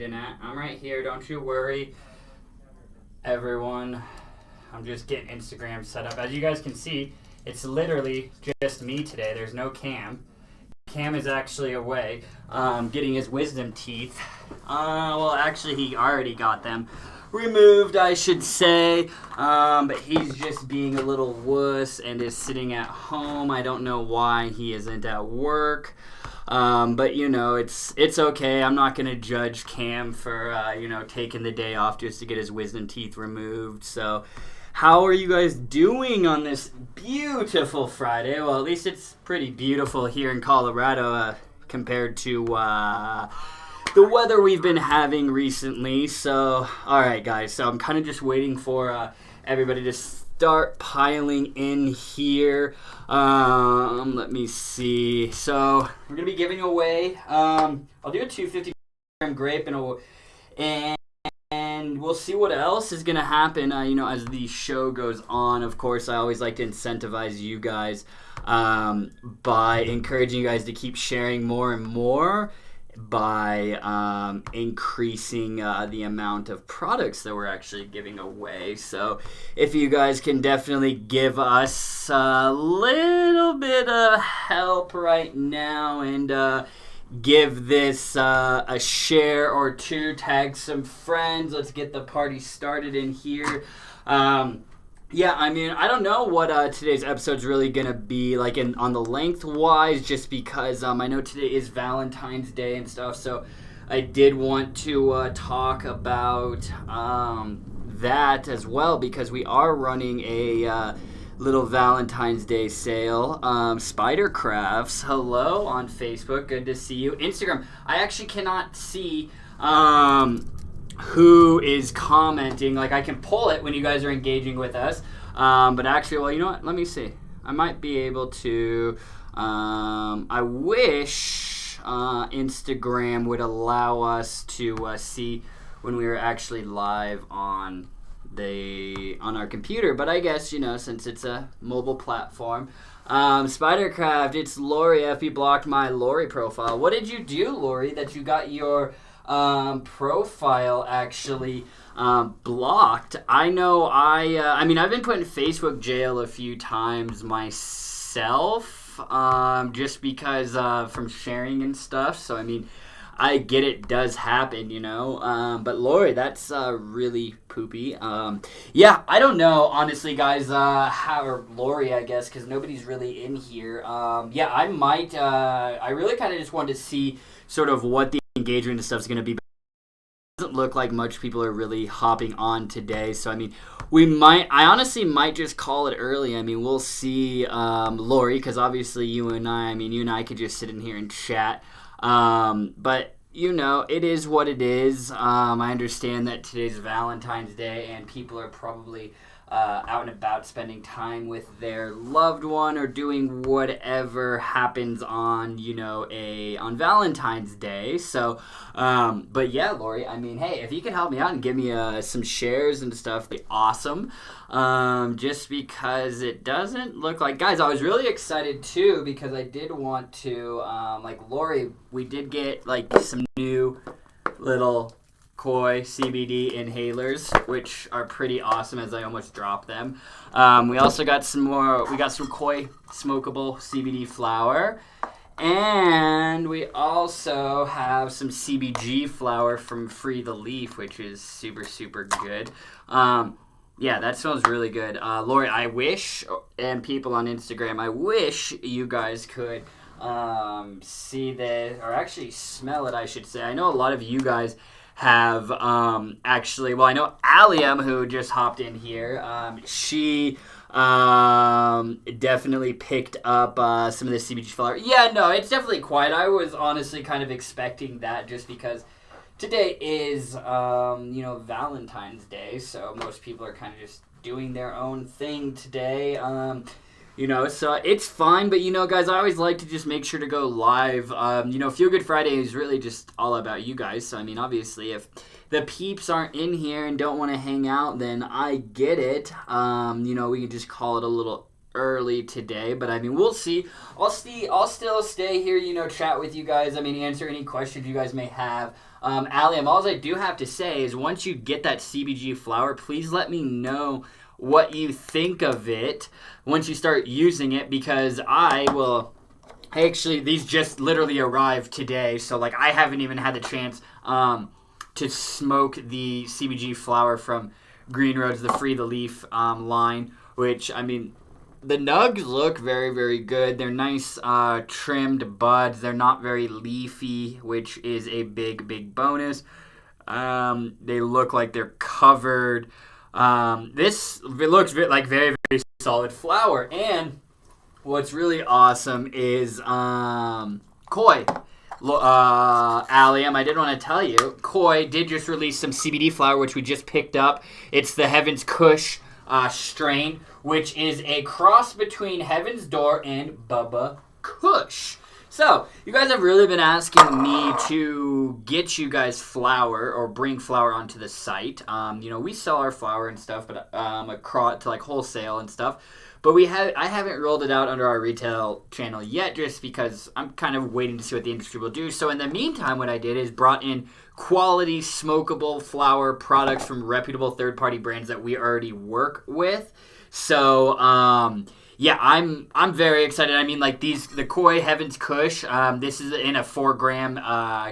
I'm right here. Don't you worry, everyone. I'm just getting Instagram set up. As you guys can see, it's literally just me today. There's no Cam. Cam is actually away, getting his wisdom teeth. Well, actually, he already got them removed, I should say. But he's just being a little wuss and is sitting at home. I don't know why he isn't at work. But it's okay. I'm not gonna judge Cam for taking the day off just to get his wisdom teeth removed. So, how are you guys doing on this beautiful Friday? Well, at least it's pretty beautiful here in Colorado compared to the weather we've been having recently. So, all right, guys. So I'm kind of just waiting for everybody to start piling in here. Let me see. So we're gonna be giving away. I'll do a 250-gram grape and we'll see what else is gonna happen. As the show goes on. Of course, I always like to incentivize you guys by encouraging you guys to keep sharing more and more, by increasing the amount of products that we're actually giving away. So if you guys can definitely give us a little bit of help right now and give this a share or two, tag some friends, let's get the party started in here. I don't know what today's episode's really going to be like on the length-wise, just because I know today is Valentine's Day and stuff, so I did want to talk about that as well, because we are running a little Valentine's Day sale. Spider Crafts, hello on Facebook, good to see you. Instagram, I actually cannot see who is commenting. Like, I can pull it when you guys are engaging with us, but actually, well, you know what, let me see. I might be able to, I wish Instagram would allow us to see when we were actually live on our computer, but I guess, since it's a mobile platform. Spidercraft, it's Lori. FB blocked my Lori profile. What did you do, Lori, that you got your profile actually blocked? I know I've been put in Facebook jail a few times myself, just because from sharing and stuff. So I get it does happen, but Lori, that's really poopy. I don't know, honestly, guys, or Lori, I guess, because nobody's really in here. I really kind of just wanted to see sort of what the engagement and stuff is going to be. It doesn't look like much people are really hopping on today, so I honestly might just call it early. We'll see, Lori, because obviously you and I could just sit in here and chat. But it is what it is. I understand that today's Valentine's Day and people are probably out and about spending time with their loved one or doing whatever happens on on Valentine's Day. So but yeah, Lori, hey, if you can help me out and give me some shares and stuff, it'd be awesome. Just because it doesn't look like, guys, I was really excited too, because I did want to Lori, we did get some new little Koi CBD inhalers, which are pretty awesome, as I almost dropped them. We also got some Koi smokable CBD flower, and we also have some CBG flower from Free the Leaf, which is super, super good. That smells really good. Lori, I wish, and people on Instagram, I wish you guys could see this, or actually smell it, I should say. I know a lot of you guys have I know Aliam, who just hopped in here, she definitely picked up some of the CBG flower. Yeah, no, it's definitely quiet. I was honestly kind of expecting that, just because today is Valentine's Day, so most people are kind of just doing their own thing today. So it's fine, but guys, I always like to just make sure to go live. Feel Good Friday is really just all about you guys. So obviously, if the peeps aren't in here and don't want to hang out, then I get it. We can just call it a little early today, but we'll see. I'll still stay here, chat with you guys. Answer any questions you guys may have. Allium, all I do have to say is once you get that CBG flower, please let me know what you think of it once you start using it, because these just literally arrived today, so like I haven't even had the chance to smoke the CBG flower from Green Roads, the Free the Leaf line, which, I mean, the nugs look very, very good. They're nice trimmed buds. They're not very leafy, which is a big, big bonus. They look like they're covered. It looks like very, very solid flower. And what's really awesome is Koi. Allium, I did want to tell you, Koi did just release some CBD flower, which we just picked up. It's the Heaven's Kush strain, which is a cross between Heaven's Door and Bubba Kush. So, you guys have really been asking me to get you guys flower or bring flower onto the site. We sell our flower and stuff, but across to like wholesale and stuff. But I haven't rolled it out under our retail channel yet, just because I'm kind of waiting to see what the industry will do. So in the meantime, what I did is brought in quality smokable flower products from reputable third-party brands that we already work with. So yeah, I'm very excited. I mean, like the Koi Heaven's Kush. This is in a 4-gram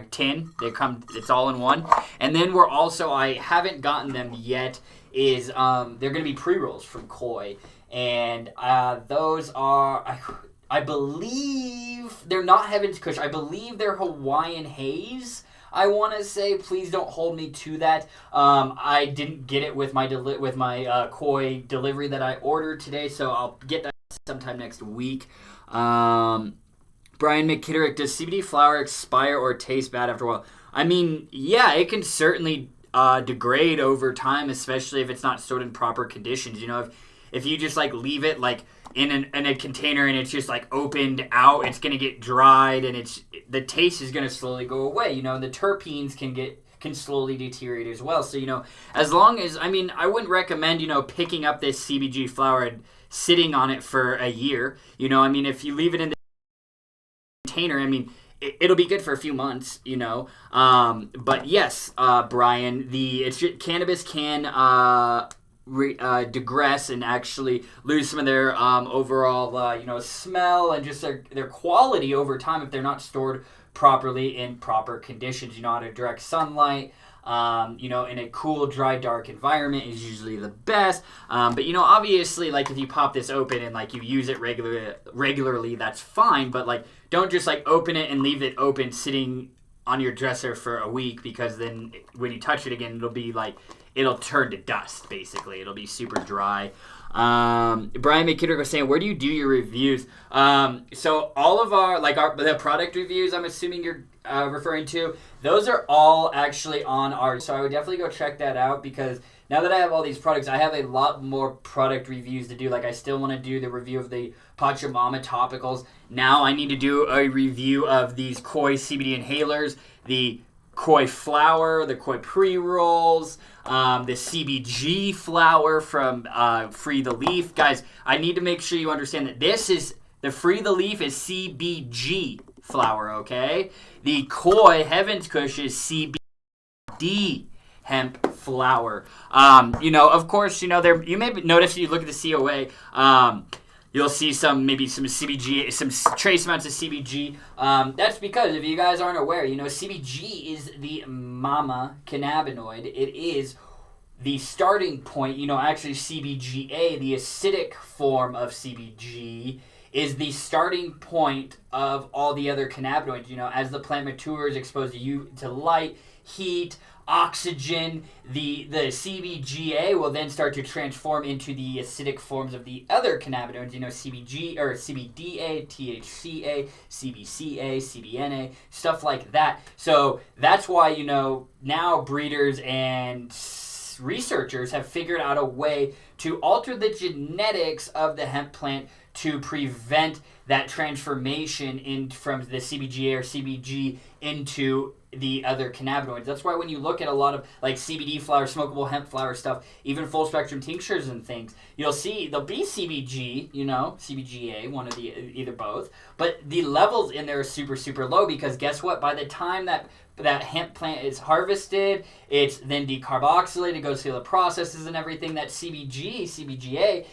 tin. It's all in one. And then I haven't gotten them yet. They're going to be pre-rolls from Koi. And those are, I believe, they're not Heaven's Kush. I believe they're Hawaiian Haze. I want to say, please don't hold me to that. I didn't get it with my Koi delivery that I ordered today, so I'll get that sometime next week. Brian McKitterick, does CBD flower expire or taste bad after a while? I mean, yeah, it can certainly degrade over time, especially if it's not stored in proper conditions. If you just like leave it like in a container and it's just like opened out, it's gonna get dried and the taste is gonna slowly go away. The terpenes can slowly deteriorate as well. So as long as I wouldn't recommend picking up this CBG flower and sitting on it for a year. If you leave it in the container, it'll be good for a few months. But yes, Brian, cannabis can digress and actually lose some of their overall smell and just their quality over time if they're not stored properly in proper conditions. Out of direct sunlight, in a cool, dry, dark environment is usually the best. But obviously, like if you pop this open and like you use it regularly, that's fine. But like don't just like open it and leave it open sitting on your dresser for a week, because then when you touch it again, it'll turn to dust, basically. It'll be super dry. Brian McKitterick was saying, where do you do your reviews? So all of the product reviews, I'm assuming you're referring to, those are all actually on our, so I would definitely go check that out, because now that I have all these products, I have a lot more product reviews to do. Like I still want to do the review of the Pachamama topicals. Now I need to do a review of these Koi CBD inhalers, the Koi flower, the Koi pre-rolls, the CBG flower from Free the Leaf. Guys, I need to make sure you understand that the Free the Leaf is CBG flower, okay? The Koi Heaven's Kush is CBD hemp flower. Of course, you may notice, you look at the COA, you'll see some CBG, some trace amounts of CBG. That's because, if you guys aren't aware, CBG is the mama cannabinoid. It is the starting point. Actually CBGA, the acidic form of CBG, is the starting point of all the other cannabinoids. As the plant matures, exposed to light, heat, oxygen, the CBGA will then start to transform into the acidic forms of the other cannabinoids, CBG or CBDA, THCA, CBCA, CBNA, stuff like that. So that's why, now breeders and researchers have figured out a way to alter the genetics of the hemp plant to prevent that transformation in from the CBGA or CBG into the other cannabinoids. That's why when you look at a lot of like CBD flower, smokable hemp flower stuff, even full spectrum tinctures and things, you'll see there'll be CBG, CBGA, one of the either both, but the levels in there are super, super low because guess what? By the time that hemp plant is harvested, it's then decarboxylated, goes through the processes and everything. That CBGA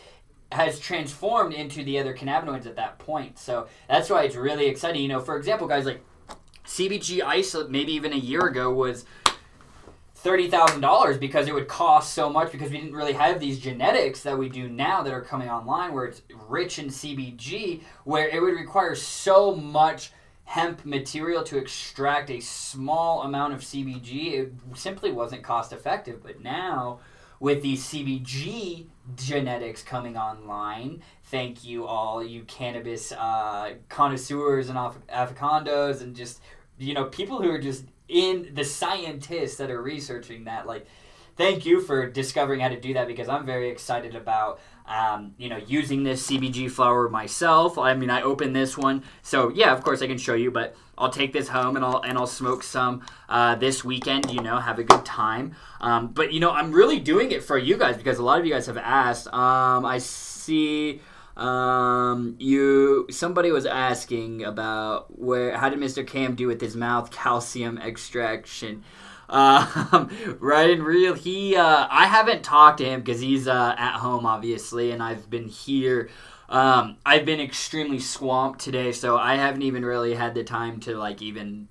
has transformed into the other cannabinoids at that point. So that's why it's really exciting. For example, guys, like CBG isolate maybe even a year ago was $30,000 because it would cost so much because we didn't really have these genetics that we do now that are coming online where it's rich in CBG, where it would require so much hemp material to extract a small amount of CBG. It simply wasn't cost effective. But now with these CBG genetics coming online, thank you all you cannabis connoisseurs and avocados and just people who are just in the scientists that are researching that, like, thank you for discovering how to do that because I'm very excited about using this CBG flower myself. I mean, I opened this one, so yeah, of course I can show you, but I'll take this home and I'll smoke some this weekend. Have a good time. But I'm really doing it for you guys because a lot of you guys have asked. I see. Somebody was asking about how did Mr. Cam do with his mouth calcium extraction? Right and real. I haven't talked to him because he's at home obviously, and I've been here. I've been extremely swamped today, so I haven't even really had the time to even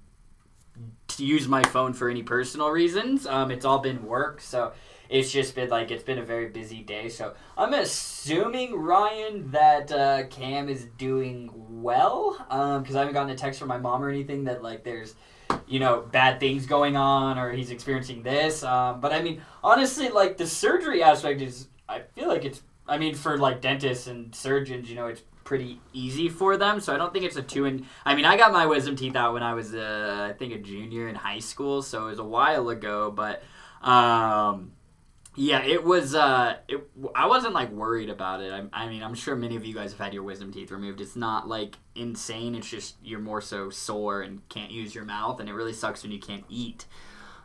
to use my phone for any personal reasons. It's all been work, so it's just been it's been a very busy day. So I'm assuming, Ryan, that Cam is doing well, because I haven't gotten a text from my mom or anything that there's bad things going on or he's experiencing this. But I mean, honestly, the surgery aspect is, I feel like it's, for dentists and surgeons, it's pretty easy for them. So I don't think it's I got my wisdom teeth out when I was, I think a junior in high school. So it was a while ago, but, yeah, it was, I wasn't worried about it. I'm sure many of you guys have had your wisdom teeth removed. It's not insane. It's just you're more so sore and can't use your mouth, and it really sucks when you can't eat.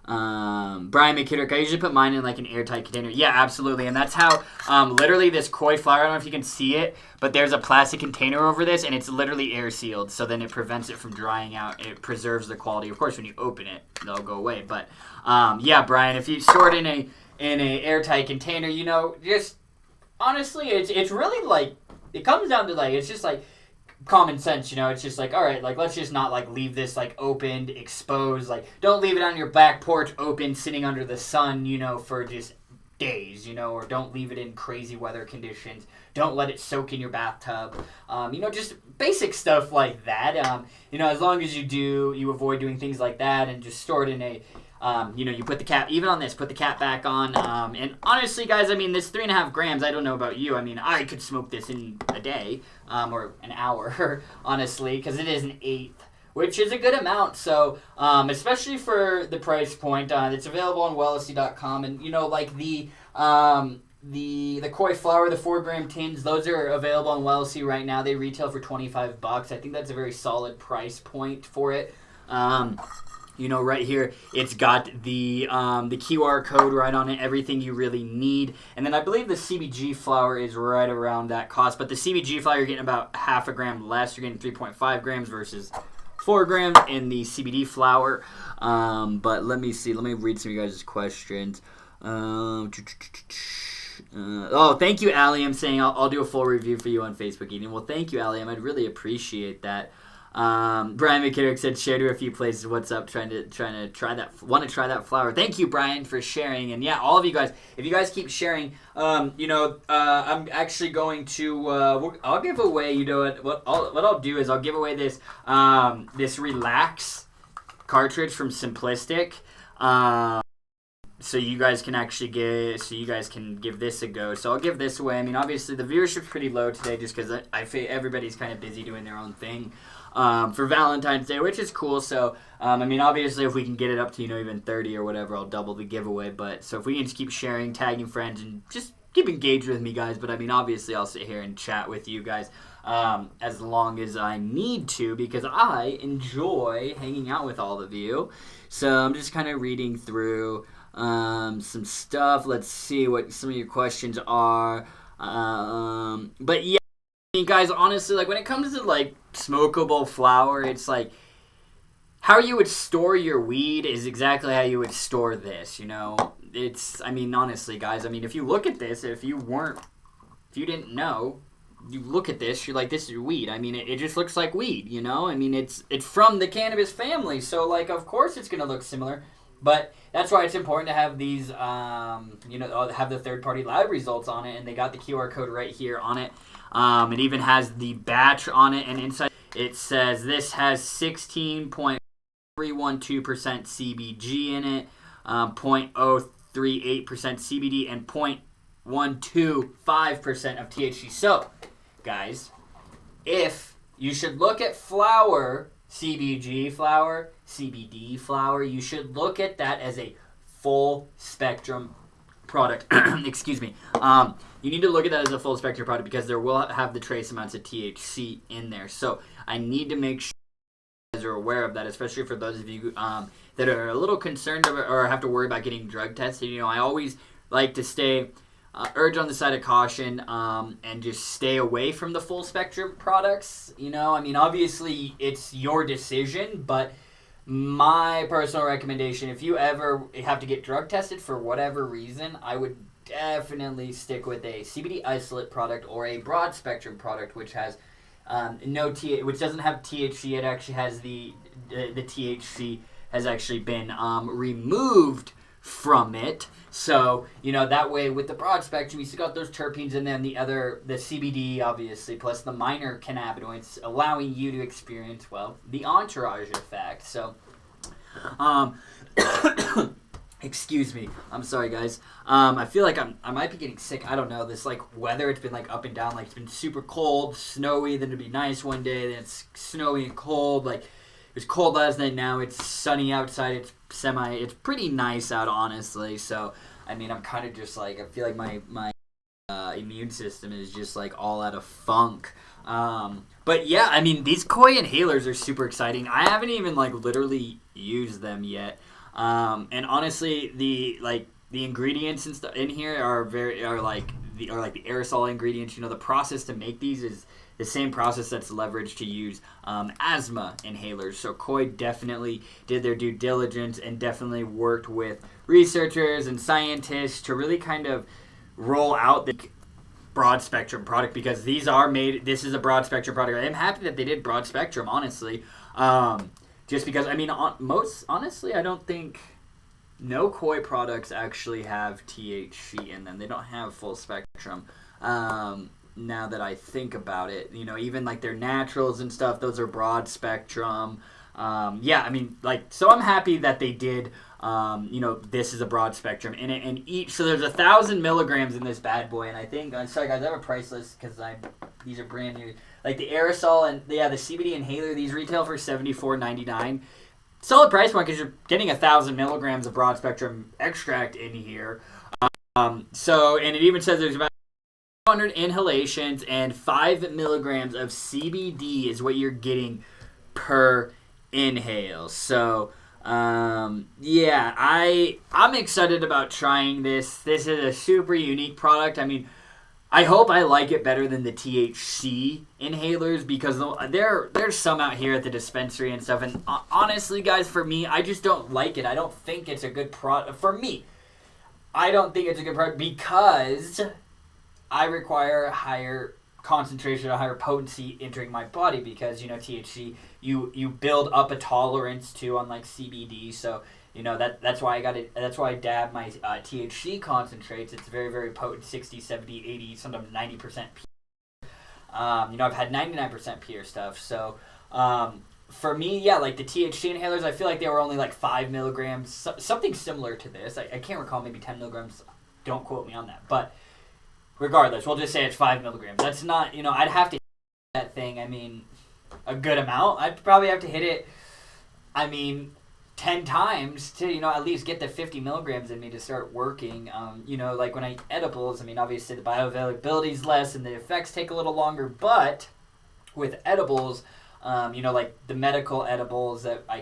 Brian McKittrick, I usually put mine in an airtight container. Yeah, absolutely. And that's how, literally this koi flower, I don't know if you can see it, but there's a plastic container over this, and it's literally air sealed. So then it prevents it from drying out. It preserves the quality. Of course, when you open it, they'll go away. But, yeah, Brian, if you store it in a airtight container, just honestly, it's really it comes down to it's just common sense, it's just all right, let's just not leave this opened, exposed, don't leave it on your back porch open sitting under the sun, for just days, or don't leave it in crazy weather conditions, don't let it soak in your bathtub, just basic stuff like that. As long as you avoid doing things like that and just store it in a you put the cap, even on this, put the cap back on. And honestly, guys, this 3.5 grams, I don't know about you. I could smoke this in a day, or an hour, honestly, because it is an eighth, which is a good amount. So, especially for the price point, it's available on wellesley.com. And, the koi flower, the 4-gram tins, those are available on Wellesley right now. They retail for $25. I think that's a very solid price point for it. Right here, it's got the QR code right on it, everything you really need. And then I believe the CBG flower is right around that cost. But the CBG flower, you're getting about 0.5 gram less. You're getting 3.5 grams versus 4 grams in the CBD flower. But let me see. Let me read some of you guys' questions. Thank you, Allie. I'm saying I'll do a full review for you on Facebook, Eden. Well, thank you, Allie. I'd really appreciate that. Brian McKittrick said, share to a few places. What's up? Trying to try that. Want to try that flower? Thank you, Brian, for sharing. And yeah, all of you guys, if you guys keep sharing, I'm actually going to. I'll give away. What I'll do is I'll give away this this Relax cartridge from Simplistic. So you guys can give this a go. So I'll give this away. Obviously the viewership's pretty low today just because I feel everybody's kind of busy doing their own thing for Valentine's Day, which is cool. So, obviously if we can get it up to, even 30 or whatever, I'll double the giveaway. But so if we can just keep sharing, tagging friends, and just keep engaged with me, guys. But I mean, obviously, I'll sit here and chat with you guys as long as I need to, because I enjoy hanging out with all of you. So I'm just kind of reading through some stuff. Let's see what some of your questions are. But yeah, I mean, guys, honestly, like when it comes to like smokable flower, it's like how you would store your weed is exactly how you would store this, you know? It's, I mean, honestly, guys, I mean, if you look at this, if you didn't know, you look at this, you're like, this is weed. I mean, it just looks like weed, you know? I mean, it's from the cannabis family, so, like, of course it's going to look similar. But that's why it's important to have these, have the third-party lab results on it, and they got the QR code right here on it. It even has the batch on it, and inside it says this has 16.312% CBG in it, 0.038% CBD, and 0.125% of THC. So, guys, if you should look at flower, CBG flower, CBD flower, you should look at that as a full spectrum product. Excuse me. You need to look at that as a full spectrum product because there will have the trace amounts of THC in there. So I need to make sure you guys are aware of that, especially for those of you that are a little concerned or have to worry about getting drug tested. You know, I always like to urge on the side of caution and just stay away from the full spectrum products. You know, I mean, obviously it's your decision, but my personal recommendation, if you ever have to get drug tested for whatever reason, I would definitely stick with a CBD isolate product or a broad spectrum product, which has which doesn't have THC. It actually has the THC has actually been removed from it. So, you know, that way with the broad spectrum, you still got those terpenes and then the CBD, obviously, plus the minor cannabinoids, allowing you to experience, well, the entourage effect. So, excuse me. I'm sorry, guys. I feel like I might be getting sick. I don't know. This, like, weather, it's been, like, up and down. Like, it's been super cold, snowy, then it'd be nice one day, then it's snowy and cold. Like, it was cold last night, now it's sunny outside. It's pretty nice out, honestly. So, I mean, I'm kind of just, like, I feel like my immune system is just, like, all out of funk. But, yeah, I mean, these koi inhalers are super exciting. I haven't even, like, literally used them yet. And honestly, the ingredients and stuff in here are like the aerosol ingredients. You know, the process to make these is the same process that's leveraged to use asthma inhalers. So Koi definitely did their due diligence and definitely worked with researchers and scientists to really kind of roll out the broad spectrum product, because this is a broad spectrum product. I'm happy that they did broad spectrum, honestly. Just because, I mean, honestly, I don't think no Koi products actually have THC in them. They don't have full spectrum. Now that I think about it, you know, even like their naturals and stuff, those are broad spectrum. Yeah, I mean, like, so I'm happy that they did, this is a broad spectrum in it, and so there's 1,000 milligrams in this bad boy, and I think, I'm sorry guys, I have a price list because these are brand new. Like the aerosol and the CBD inhaler, these retail for $74.99. Solid price point because you're getting 1,000 milligrams of broad spectrum extract in here. And it even says there's about 200 inhalations and 5 milligrams of CBD is what you're getting per inhale. So, I'm excited about trying this. This is a super unique product. I mean, I hope I like it better than the THC inhalers, because there's some out here at the dispensary and stuff. And honestly, guys, for me, I just don't like it. I don't think it's a good product. For me, I don't think it's a good product because I require a higher concentration, a higher potency entering my body, because, you know, THC, you build up a tolerance to, unlike CBD. So, you know, that's why I dab my THC concentrates. It's very, very potent, 60, 70, 80, sometimes 90% pure. I've had 99% pure stuff. So, for me, yeah, like the THC inhalers, I feel like they were only like 5 milligrams, something similar to this. I can't recall, maybe 10 milligrams. Don't quote me on that. But regardless, we'll just say it's 5 milligrams. That's not, you know, I'd have to hit that thing, I mean, a good amount. I'd probably have to hit it, I mean, 10 times to, at least get the 50 milligrams in me to start working. Like when I eat edibles, I mean, obviously the bioavailability is less and the effects take a little longer, but with edibles, like the medical edibles that I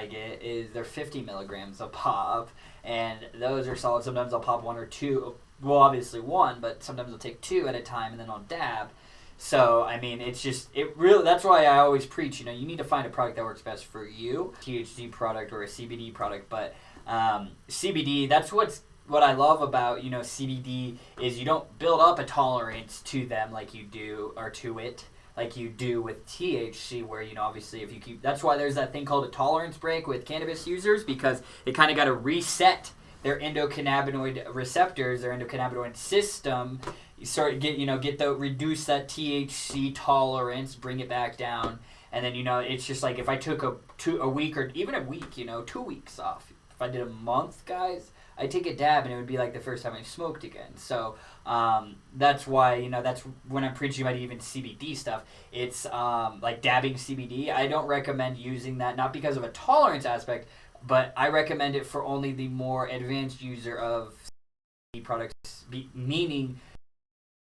get is they're 50 milligrams a pop, and those are solid. Sometimes I'll pop one or two, well, obviously one, but sometimes I'll take two at a time and then I'll dab. So, I mean, that's why I always preach, you need to find a product that works best for you, THC product or a CBD product, but CBD, that's what I love about, CBD is you don't build up a tolerance to them like you do, or to it, like you do with THC, where, obviously if you keep, that's why there's that thing called a tolerance break with cannabis users, because they kind of got to reset their endocannabinoid receptors, their endocannabinoid system. You start reduce that THC tolerance, bring it back down, and then it's just like if I took a week or even a week, 2 weeks off. If I did a month, guys, I'd take a dab and it would be like the first time I smoked again. So that's why that's when I'm preaching about even CBD stuff. It's like dabbing CBD. I don't recommend using that, not because of a tolerance aspect, but I recommend it for only the more advanced user of CBD products. Meaning,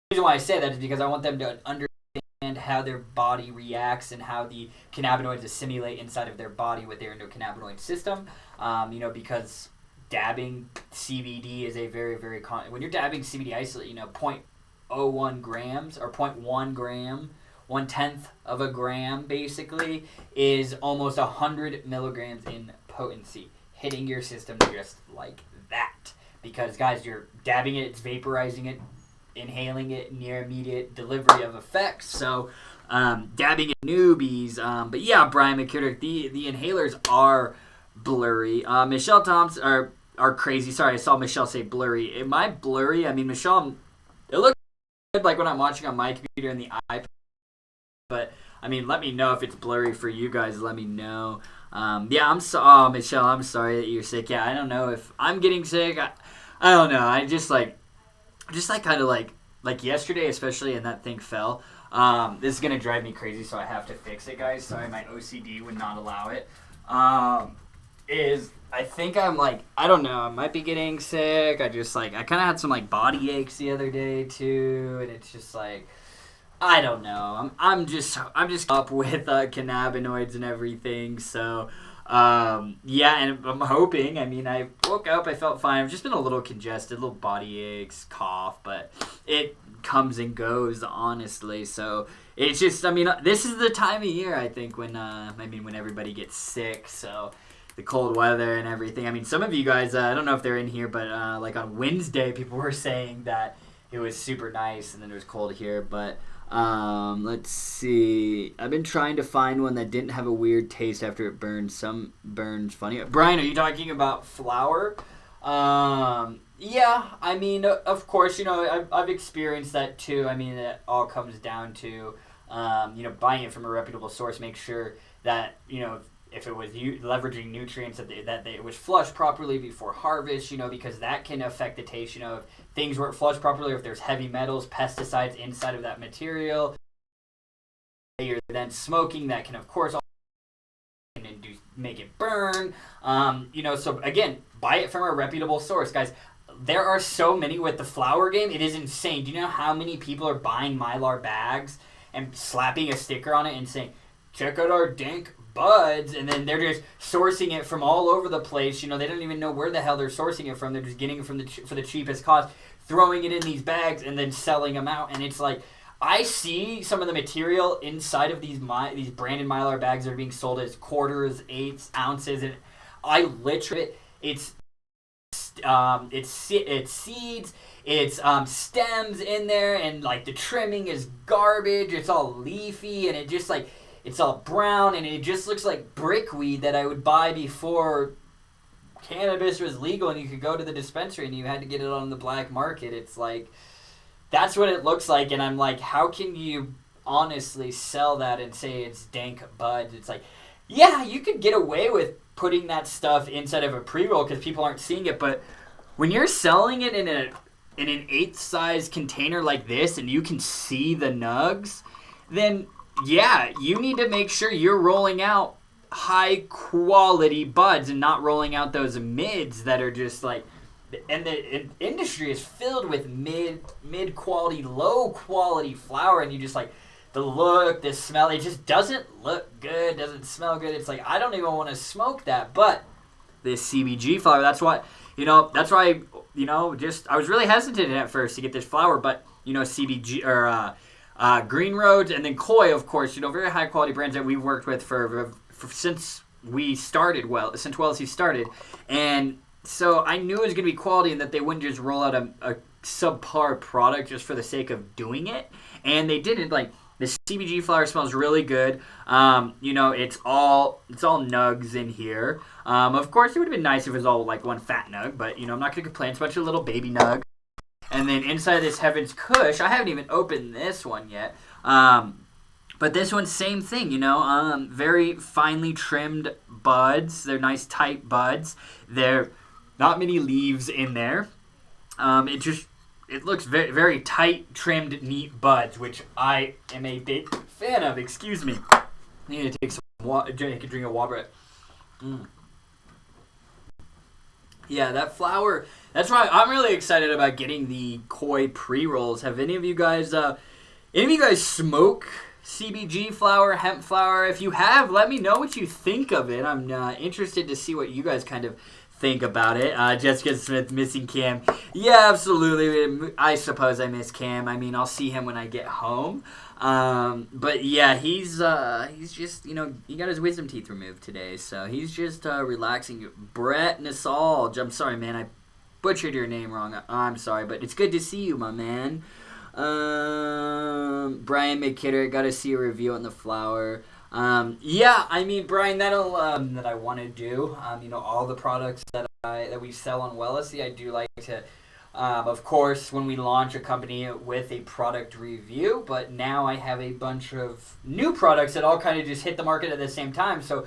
the reason why I say that is because I want them to understand how their body reacts and how the cannabinoids assimilate inside of their body with their endocannabinoid system. Because dabbing CBD is a very, very when you're dabbing CBD isolate, 0.01 grams or 0.1 gram, 1/10 of a gram basically is almost 100 milligrams in potency, hitting your system just like that. Because guys, you're dabbing it, it's vaporizing it, inhaling it, near immediate delivery of effects. So dabbing it newbies. But yeah, Brian McKittrick, the inhalers are blurry. Michelle Thompson are crazy. Sorry, I saw Michelle say blurry. Am I blurry? I mean, Michelle, it looks good like when I'm watching on my computer and the iPad. But I mean, let me know if it's blurry for you guys. Let me know. Michelle, I'm sorry that you're sick. Yeah, I don't know if I'm getting sick. I don't know. I just kind of like yesterday, especially, and that thing fell. This is gonna drive me crazy, so I have to fix it, guys. Sorry, my OCD would not allow it. I think I'm I don't know, I might be getting sick. I kind of had some body aches the other day too, and it's just I don't know. I'm just up with cannabinoids and everything. So yeah, and I'm hoping. I mean, I woke up, I felt fine. I've just been a little congested, little body aches, cough, but it comes and goes, honestly. So it's just, this is the time of year, I think, when when everybody gets sick. So the cold weather and everything. Some of you guys, I don't know if they're in here, but on Wednesday, people were saying that it was super nice and then it was cold here. But let's see. I've been trying to find one that didn't have a weird taste after it burned. Some burns funny. Brian, are you talking about flour? Yeah, of course, I've experienced that too. It all comes down to, buying it from a reputable source. Make sure that, if it was leveraging nutrients, that it was flushed properly before harvest, because that can affect the taste, if things weren't flushed properly, or if there's heavy metals, pesticides inside of that material. You're then smoking, that can, of course, make it burn. So again, buy it from a reputable source, guys. There are so many with the flour game. It is insane. Do you know how many people are buying Mylar bags and slapping a sticker on it and saying, check out our dank buds, and then they're just sourcing it from all over the place. They don't even know where the hell they're sourcing it from. They're just getting it from for the cheapest cost, throwing it in these bags, and then selling them out. And it's I see some of the material inside of these branded Mylar bags that are being sold as quarters, eighths, ounces, and I literally, it's seeds, it's stems in there, and the trimming is garbage. It's all leafy, and it just it's all brown, and it just looks like brickweed that I would buy before cannabis was legal and you could go to the dispensary and you had to get it on the black market. It's that's what it looks like, and I'm how can you honestly sell that and say it's dank buds? It's yeah, you could get away with putting that stuff inside of a pre-roll because people aren't seeing it, but when you're selling it in an eighth size container like this and you can see the nugs, then yeah, you need to make sure you're rolling out high quality buds and not rolling out those mids that are just like, and the industry is filled with mid quality, low quality flower, and you just like the look, the smell, it just doesn't look good, doesn't smell good. It's like, I don't even want to smoke that. But this CBG flower, that's why I was really hesitant at first to get this flower, but CBG or Green Roads and then Koi, of course, very high quality brands that we've worked with for since we started, since Wellsy started, and so I knew it was going to be quality and that they wouldn't just roll out a subpar product just for the sake of doing it, and they didn't. Like, the CBG flower smells really good. It's all nugs in here. Of course, it would have been nice if it was all like one fat nug, but I'm not going to complain. It's a bunch of little baby nugs. And then inside this Heaven's Kush, I haven't even opened this one yet. But this one's same thing, very finely trimmed buds. They're nice tight buds. They're not many leaves in there. It looks very, very tight, trimmed, neat buds, which I am a big fan of. Excuse me. I need to take some water. Drink a water. Yeah, that flower. That's why I'm really excited about getting the Koi pre-rolls. Have any of you guys smoke CBG flower, hemp flower? If you have, let me know what you think of it. I'm interested to see what you guys kind of think about it. Jessica Smith missing Cam. Yeah, absolutely. I suppose I miss Cam. I mean, I'll see him when I get home. But yeah, he's just, he got his wisdom teeth removed today, so he's just relaxing. Brett Nassal. I'm sorry, man. I butchered your name wrong. I'm sorry, but it's good to see you, my man. Brian McKitter, got to see a review on the flower. Yeah, I mean, Brian, that'll that I want to do. All the products that we sell on Wellsy, I do like to, of course, when we launch a company with a product review. But now I have a bunch of new products that all kind of just hit the market at the same time. So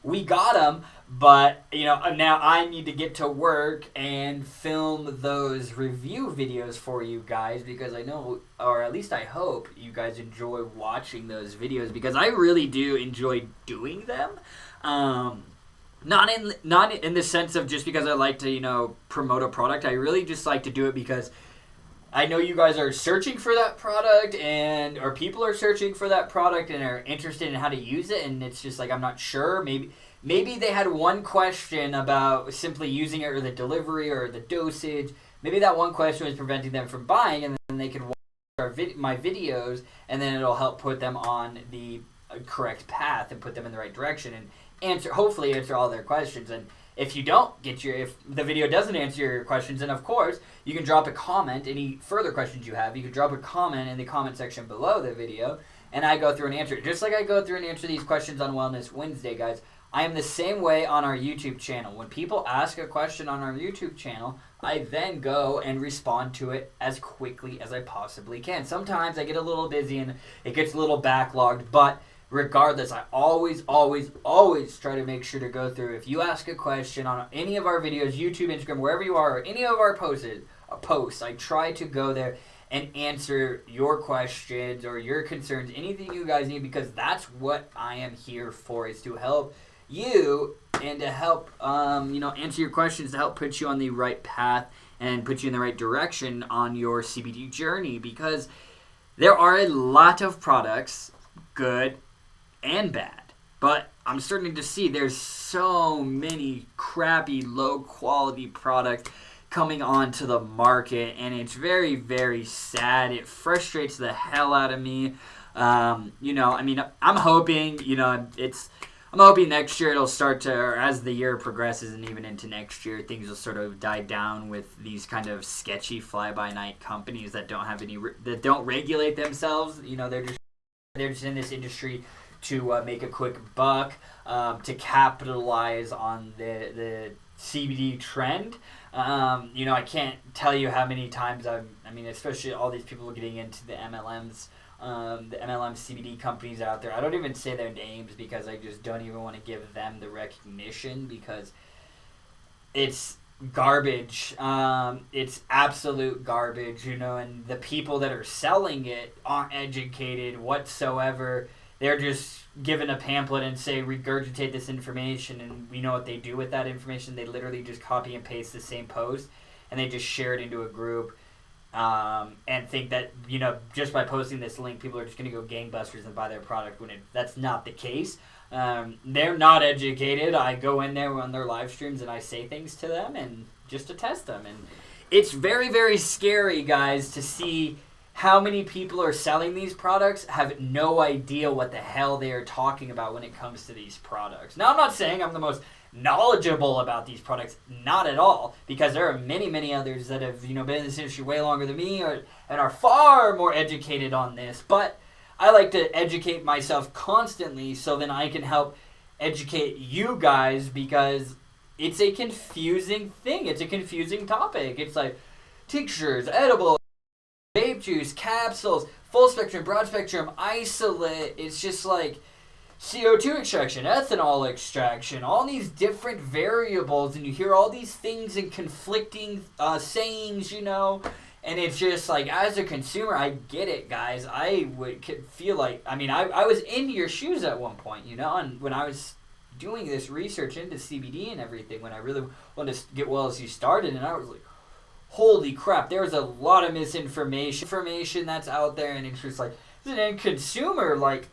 we got them, but now I need to get to work and film those review videos for you guys, because I know, or at least I hope, you guys enjoy watching those videos, because I really do enjoy doing them. Not in the sense of just because I like to promote a product. I really just like to do it because I know you guys are searching for that product, or people are searching for that product and are interested in how to use it, and it's just like, I'm not sure. Maybe they had one question about simply using it, or the delivery, or the dosage. Maybe that one question was preventing them from buying, and then they could watch my videos, and then it'll help put them on the correct path and put them in the right direction, and hopefully answer all their questions. And if if the video doesn't answer your questions, then of course you can drop a comment. Any further questions you have, you can drop a comment in the comment section below the video, and I go through and answer it. Just like I go through and answer these questions on Wellness Wednesday, guys. I am the same way on our YouTube channel. When people ask a question on our YouTube channel, I then go and respond to it as quickly as I possibly can. Sometimes I get a little busy and it gets a little backlogged, but regardless, I always, always, always try to make sure to go through. If you ask a question on any of our videos, YouTube, Instagram, wherever you are, or any of our posts, I try to go there and answer your questions or your concerns, anything you guys need, because that's what I am here for, is to help you and to help answer your questions, to help put you on the right path and put you in the right direction on your CBD journey, because there are a lot of products, good and bad, but I'm starting to see there's so many crappy, low quality products coming onto the market, and it's very, very sad. It frustrates the hell out of me. I'm hoping, I'm hoping next year it'll start to, or as the year progresses and even into next year, things will sort of die down with these kind of sketchy fly-by-night companies that don't regulate themselves. They're just in this industry to make a quick buck, to capitalize on the CBD trend. I can't tell you how many times especially all these people getting into the MLMs. The MLM CBD companies out there. I don't even say their names because I just don't even want to give them the recognition, because it's garbage. It's absolute garbage, and the people that are selling it aren't educated whatsoever. they're just given a pamphlet and say regurgitate this information, and we know what they do with that information. They literally just copy and paste the same post, and they just share it into a group, and think that, you know, just by posting this link, people are just going to go gangbusters and buy their product, when that's not the case. They're not educated. I go in there on their live streams and I say things to them and just to test them. And it's very, very scary, guys, to see how many people are selling these products, have no idea what the hell they are talking about when it comes to these products. Now, I'm not saying I'm the most knowledgeable about these products, not at all, because there are many, many others that have, you know, been in this industry way longer than me, and are far more educated on this. But I like to educate myself constantly, so then I can help educate you guys, because it's a confusing thing. It's a confusing topic. It's like tinctures, edible, vape juice, capsules, full spectrum, broad spectrum, isolate. It's just like CO2 extraction, ethanol extraction, all these different variables, and you hear all these things and conflicting sayings, you know, and it's just like, as a consumer, I get it, guys. I would feel like, I mean, I was in your shoes at one point, you know, and when I was doing this research into CBD and everything, when I really wanted to get well as you started, and I was like, holy crap, there's a lot of misinformation that's out there, and it's just like, as an end consumer, like,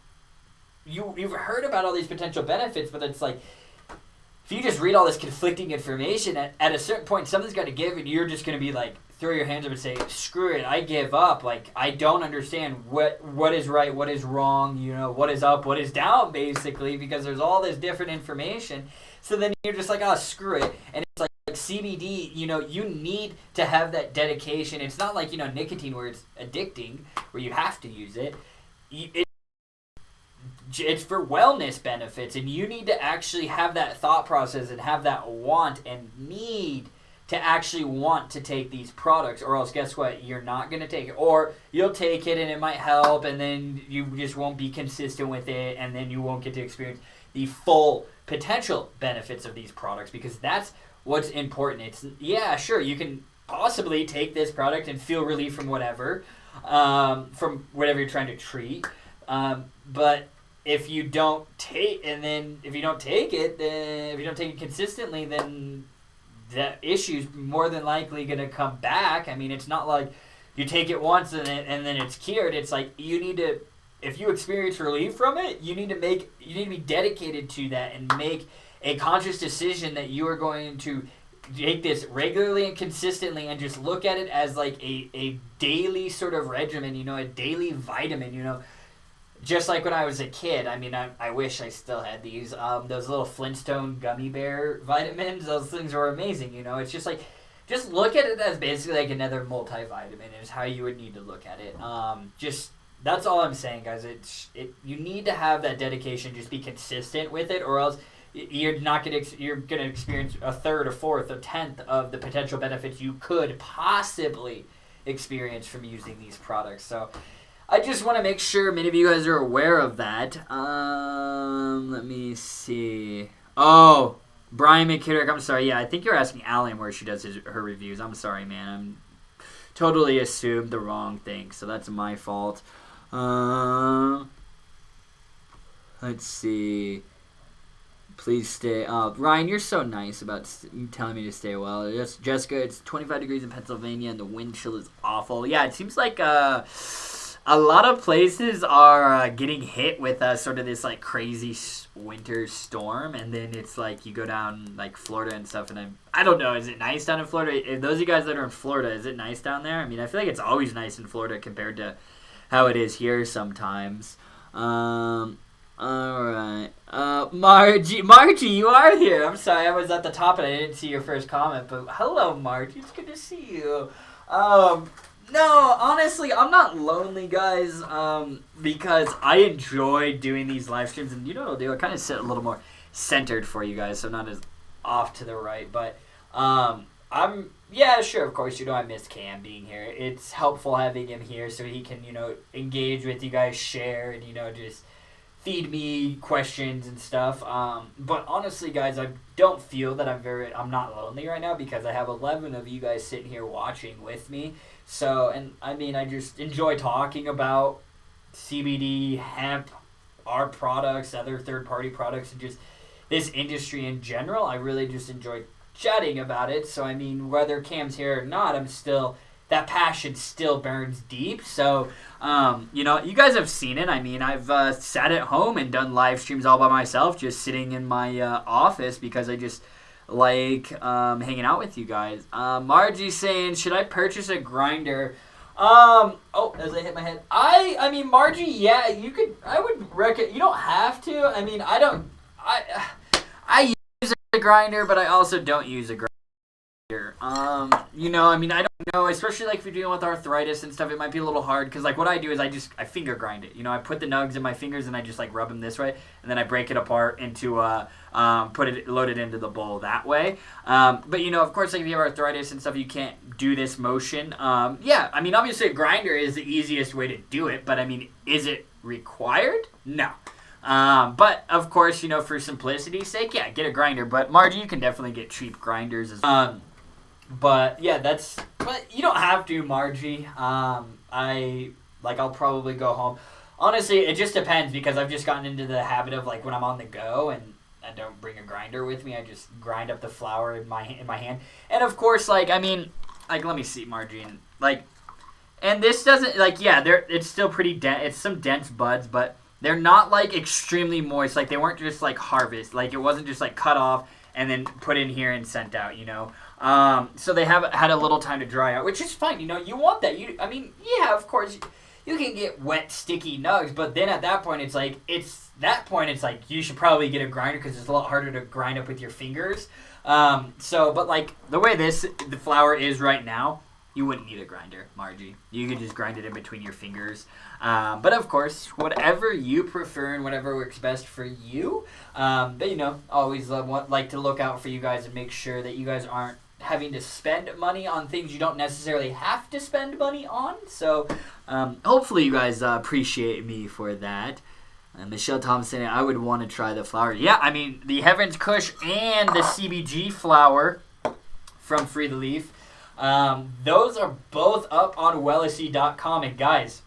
you've heard about all these potential benefits, but it's like, if you just read all this conflicting information, at a certain point, something's got to give, and you're just going to be like, throw your hands up and say, screw it, I give up. Like, I don't understand what is right, what is wrong, you know, what is up, what is down, basically, because there's all this different information. So then you're just like, oh, screw it. And it's like CBD, you know, you need to have that dedication. It's not like, you know, nicotine, where it's addicting, where you have to use it. It's for wellness benefits, and you need to actually have that thought process and have that want and need to actually want to take these products, or else guess what? You're not going to take it. Or you'll take it and it might help, and then you just won't be consistent with it, and then you won't get to experience the full potential benefits of these products, because that's what's important. It's, yeah, sure, you can possibly take this product and feel relief from whatever you're trying to treat, but if you don't take it consistently, then that issue's more than likely going to come back. I mean, it's not like you take it once and then it's cured. It's like, you need to, if you experience relief from it, you need to be dedicated to that and make a conscious decision that you are going to take this regularly and consistently, and just look at it as like a daily sort of regimen, you know, a daily vitamin, you know. Just like when I was a kid, I mean, I wish I still had these, those little Flintstone gummy bear vitamins. Those things were amazing, you know. It's just like, just look at it as basically like another multivitamin is how you would need to look at it. Just, that's all I'm saying, guys. You need to have that dedication, just be consistent with it, or else you're gonna experience a third, a fourth, a tenth of the potential benefits you could possibly experience from using these products. So I just want to make sure many of you guys are aware of that. Let me see. Oh, Brian McKittrick, I'm sorry. Yeah, I think you're asking Alan where she does her reviews. I'm sorry, man. I'm totally assumed the wrong thing, so that's my fault. Let's see. Please stay up. Ryan, you're so nice about telling me to stay well. Jessica, it's 25 degrees in Pennsylvania, and the wind chill is awful. Yeah, it seems like a lot of places are getting hit with sort of this like crazy winter storm, and then it's like you go down like Florida and stuff, and I don't know, is it nice down in Florida? Those of you guys that are in Florida, is it nice down there? I mean, I feel like it's always nice in Florida compared to how it is here sometimes. All right. Margie, you are here. I'm sorry, I was at the top and I didn't see your first comment, but hello, Margie. It's good to see you. No, honestly, I'm not lonely, guys, because I enjoy doing these live streams, and you know what I'll do? I kind of sit a little more centered for you guys, so not as off to the right, but yeah, sure, of course, you know, I miss Cam being here. It's helpful having him here so he can, you know, engage with you guys, share, and, you know, just feed me questions and stuff. But honestly, guys, I don't feel that I'm not lonely right now, because I have 11 of you guys sitting here watching with me. So, and I mean, I just enjoy talking about CBD, hemp, our products, other third-party products, and just this industry in general. I really just enjoy chatting about it. So, I mean, whether Cam's here or not, that passion still burns deep. So, you know, you guys have seen it. I mean, I've sat at home and done live streams all by myself, just sitting in my office because I just like hanging out with you guys. Margie's saying, should I purchase a grinder? As I hit my head. I mean, Margie, yeah, you could, I would recommend, you don't have to. I mean, I use a grinder, but I also don't use a grinder. You know, I mean, I don't know, especially like if you're dealing with arthritis and stuff, it might be a little hard because like what I do is I finger grind it. You know, I put the nugs in my fingers and I just like rub them this way, and then I break it apart into load it into the bowl that way. But you know, of course, like if you have arthritis and stuff, you can't do this motion. Yeah, I mean, obviously a grinder is the easiest way to do it, but I mean, is it required? No. But of course, you know, for simplicity's sake, yeah, get a grinder. But Margie, you can definitely get cheap grinders as well. But yeah, but you don't have to, Margie. I'll probably go home. Honestly, it just depends because I've just gotten into the habit of like when I'm on the go and I don't bring a grinder with me, I just grind up the flour in my hand. And of course, like, I mean, like, let me see, Margie, and like, and this doesn't, like, yeah, it's still pretty dense, it's some dense buds, but they're not like extremely moist, like they weren't just like harvest, like it wasn't just like cut off and then put in here and sent out, you know. So they have had a little time to dry out, which is fine. You know, you want that. I mean, yeah, of course, you can get wet, sticky nugs, but then at that point, it's like you should probably get a grinder because it's a lot harder to grind up with your fingers. But like the way the flour is right now, you wouldn't need a grinder, Margie. You could just grind it in between your fingers. But of course, whatever you prefer and whatever works best for you. But you know, always like to look out for you guys and make sure that you guys aren't having to spend money on things you don't necessarily have to spend money on. So hopefully you guys appreciate me for that. Michelle Thompson, I would want to try the flour. Yeah, I mean, the Heaven's Kush and the CBG flour from Free the Leaf. Those are both up on wellesley.com. And guys,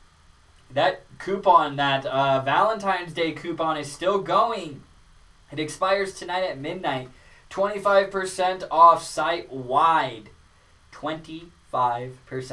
that coupon, that Valentine's Day coupon is still going. It expires tonight at midnight. 25% off site-wide. 25%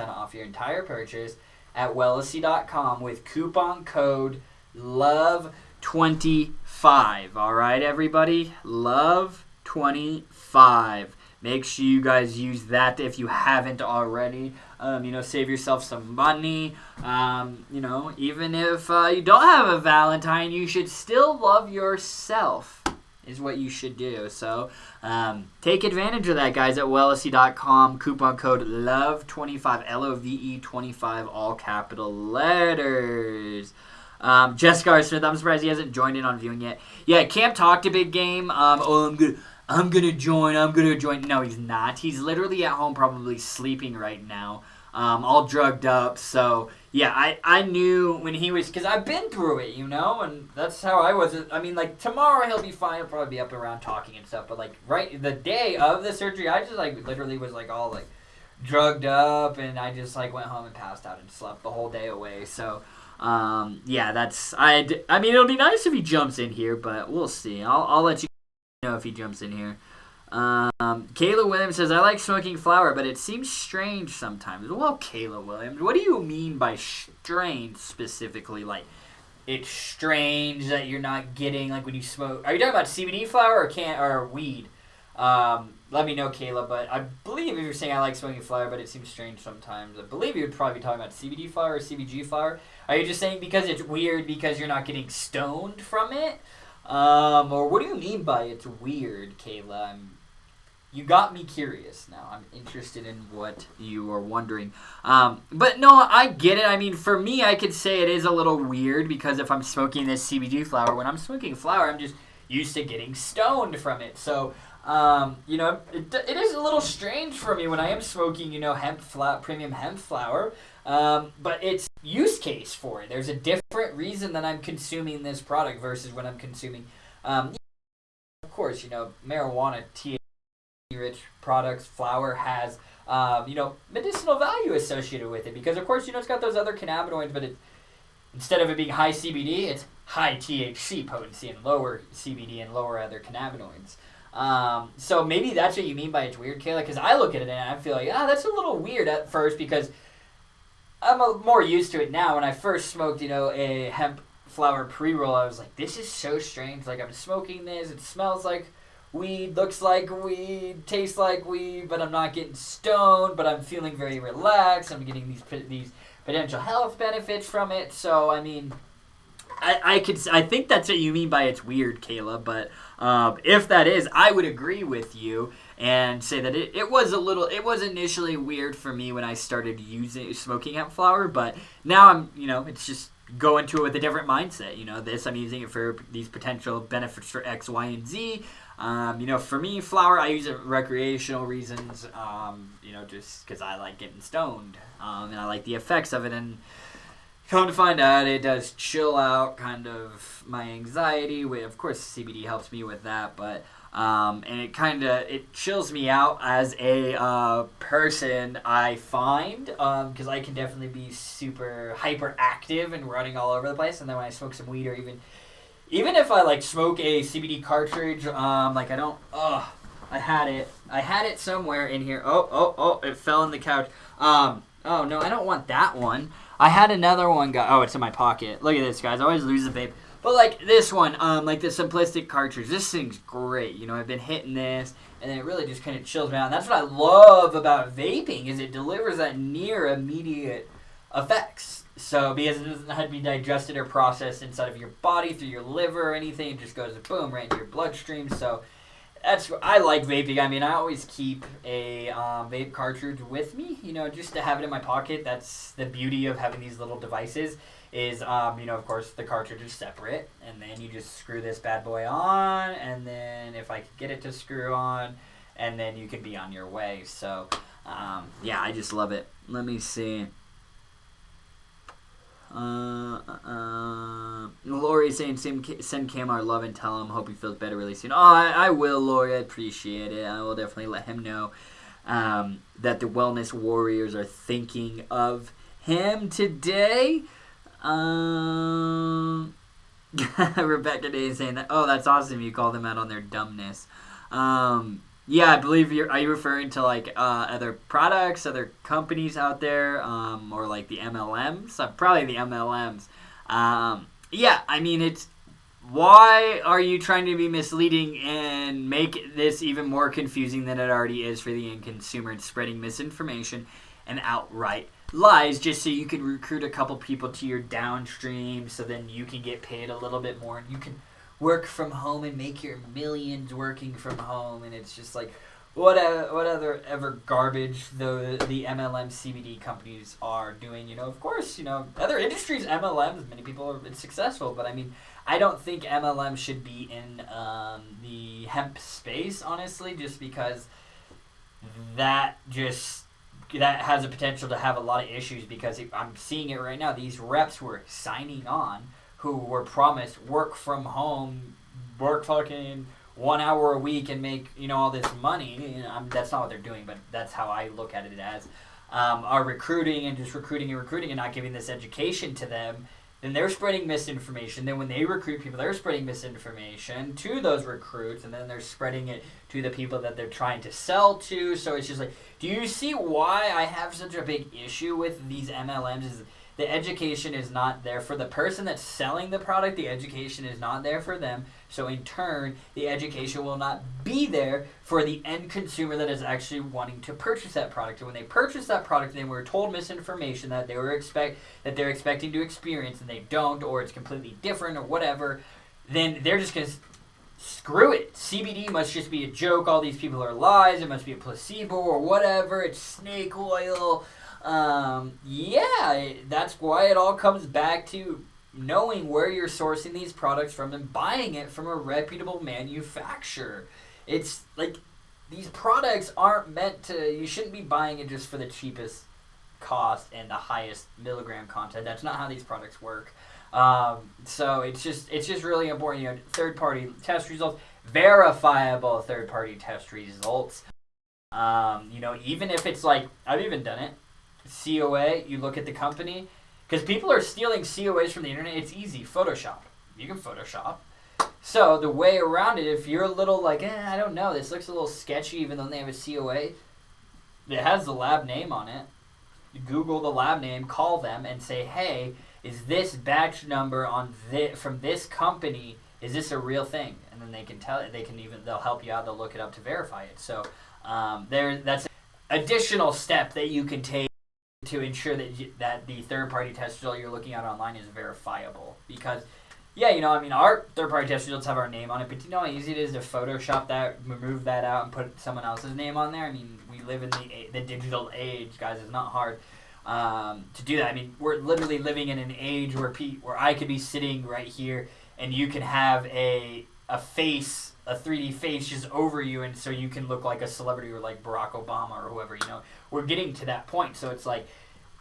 off your entire purchase at wellesley.com with coupon code LOVE25. All right, everybody? LOVE25. Make sure you guys use that if you haven't already. You know, save yourself some money. You know, even if you don't have a Valentine, you should still love yourself is what you should do. So take advantage of that, guys, at wellesley.com. Coupon code LOVE25, LOVE25, all capital letters. Jessica R. Smith, I'm surprised he hasn't joined in on viewing yet. Yeah, Cam talked a big game. I'm gonna join. No, he's not. He's literally at home probably sleeping right now, all drugged up. So, yeah, I knew when he was, because I've been through it, you know, and that's how I was. I mean, like, tomorrow he'll be fine. He'll probably be up and around talking and stuff. But, like, right the day of the surgery, I just, like, literally was, like, all, like, drugged up, and I just, like, went home and passed out and slept the whole day away. So, yeah, I mean, it'll be nice if he jumps in here, but we'll see. I'll let you know if he jumps in here. Kayla Williams says, I like smoking flower, but it seems strange sometimes. Well, Kayla Williams, what do you mean by strange specifically? Like, it's strange that you're not getting, like, when you smoke. Are you talking about CBD flower or weed? Let me know, Kayla, but I believe if you're saying I like smoking flower, but it seems strange sometimes, I believe you would probably be talking about CBD flower or CBG flower. Are you just saying because it's weird because you're not getting stoned from it? Or what do you mean by it's weird, Kayla? You got me curious now. I'm interested in what you are wondering. But no, I get it. I mean, for me, I could say it is a little weird because if I'm smoking this CBD flower, when I'm smoking flower, I'm just used to getting stoned from it. So, you know, it is a little strange for me when I am smoking, you know, premium hemp flower. But it's use case for it. There's a different reason that I'm consuming this product versus when I'm consuming, of course, you know, marijuana, THC-rich products, flower has, you know, medicinal value associated with it because, of course, you know, it's got those other cannabinoids, but instead of it being high CBD, it's high THC potency and lower CBD and lower other cannabinoids. So maybe that's what you mean by it's weird, Kayla, because I look at it and I feel like, that's a little weird at first because I'm more used to it now. When I first smoked, a hemp flower pre-roll, I was like, this is so strange. Like, I'm smoking this, it smells like weed, looks like weed, tastes like weed, but I'm not getting stoned, but I'm feeling very relaxed. I'm getting these potential health benefits from it. So, I mean, I think that's what you mean by it's weird, Kayla, but if that is, I would agree with you and say that it was initially weird for me when I started smoking hemp flower, but now it's just go into it with a different mindset. I'm using it for these potential benefits for X, Y, and Z. For me, flower, I use it for recreational reasons, just because I like getting stoned, and I like the effects of it, and come to find out, it does chill out kind of my anxiety. Of course, CBD helps me with that, but and it chills me out as a person, I find, because I can definitely be super hyperactive and running all over the place. And then when I smoke some weed, or even if I smoke a CBD cartridge, I had it somewhere in here. Oh, it fell in the couch. Oh no, I don't want that one. I had another one. It's in my pocket. Look at this, guys. I always lose the vape. But this one, the simplistic cartridge, this thing's great. I've been hitting this, and it really just kind of chills me out. And that's what I love about vaping, is it delivers that near immediate effects. So because it doesn't have to be digested or processed inside of your body through your liver or anything, it just goes boom right into your bloodstream. So I like vaping. I mean, I always keep a vape cartridge with me, just to have it in my pocket. That's the beauty of having these little devices is, of course, the cartridge is separate, and then you just screw this bad boy on, and then if I could get it to screw on, and then you can be on your way. So, I just love it. Let me see. Lori saying send Cam our love and tell him hope he feels better really soon. I will, Lori. I appreciate it. I will definitely let him know that the Wellness Warriors are thinking of him today. Rebecca Day is saying that. Oh, that's awesome. You call them out on their dumbness. I believe are you referring to other products, other companies out there, or the MLMs? Probably the MLMs. I mean, it's why are you trying to be misleading and make this even more confusing than it already is for the end consumer, and spreading misinformation and outright lies just so you can recruit a couple people to your downstream, so then you can get paid a little bit more and you can work from home and make your millions working from home. And it's just what other ever garbage the MLM CBD companies are doing. Of course, other industries, MLMs, many people have been successful, but I mean, I don't think MLM should be in the hemp space, honestly, just because that has a potential to have a lot of issues, because I'm seeing it right now. These reps were signing on who were promised work from home, work fucking 1 hour a week and make, all this money. That's not what they're doing, but that's how I look at it as, are recruiting and just recruiting and not giving this education to them. Then they're spreading misinformation. Then when they recruit people, they're spreading misinformation to those recruits, and then they're spreading it to the people that they're trying to sell to. So it's just do you see why I have such a big issue with these MLMs? Is the education is not there for the person that's selling the product. The education is not there for them. So in turn, the education will not be there for the end consumer that is actually wanting to purchase that product. And when they purchase that product, they were told misinformation that they're expecting to experience, and they don't, or it's completely different, or whatever. Then they're just gonna screw it. CBD must just be a joke. All these people are lies. It must be a placebo or whatever. It's snake oil. That's why it all comes back to knowing where you're sourcing these products from and buying it from a reputable manufacturer. It's these products aren't meant to, you shouldn't be buying it just for the cheapest cost and the highest milligram content. That's not how these products work. So it's just really important. Third-party test results, verifiable third-party test results. Even if it's I've even done it. COA, you look at the company, Because people are stealing COAs from the internet. It's easy. Photoshop. You can Photoshop. So the way around it, if you're a little like, I don't know, this looks a little sketchy even though they have a COA, it has the lab name on it. You Google the lab name, call them, and say, hey, is this batch number on from this company, is this a real thing? And then they can tell it. They'll help you out. They'll look it up to verify it. So that's an additional step that you can take to ensure that the third-party test result you're looking at online is verifiable. Because, yeah, our third-party test results have our name on it, but you know how easy it is to Photoshop that, remove that out, and put someone else's name on there? I mean, we live in the digital age, guys. It's not hard to do that. I mean, we're literally living in an age where I could be sitting right here, and you can have a face, a 3D face just over you, and so you can look like a celebrity or like Barack Obama or whoever. We're getting to that point. So it's like,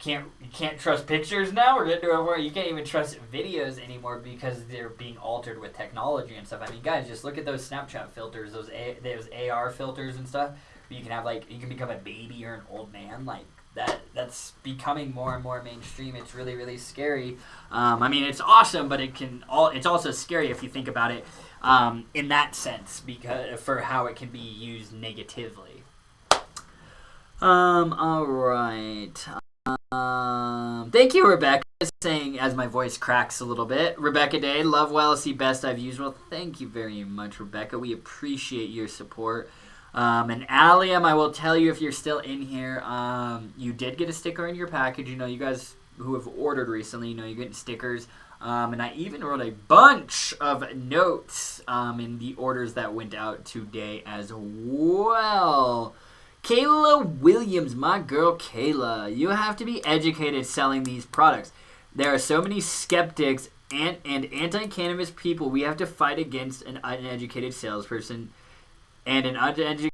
you can't trust pictures now. We're getting to a point you can't even trust videos anymore because they're being altered with technology and stuff. I mean, guys, just look at those Snapchat filters, those AR filters and stuff. Where you can have you can become a baby or an old man. Like that's becoming more and more mainstream. It's really, really scary. I mean, it's awesome, but it's also scary if you think about it in that sense, because for how it can be used negatively. All right. Thank you, Rebecca, saying as my voice cracks a little bit. Rebecca Day, love Wellsy, best I've used. Well, thank you very much, Rebecca. We appreciate your support. And Allium, I will tell you, if you're still in here, you did get a sticker in your package. You guys who have ordered recently, you're getting stickers. And I even wrote a bunch of notes in the orders that went out today as well. Kayla Williams, my girl Kayla, you have to be educated selling these products. There are so many skeptics and anti-cannabis people. We have to fight against an uneducated salesperson, and an uneducated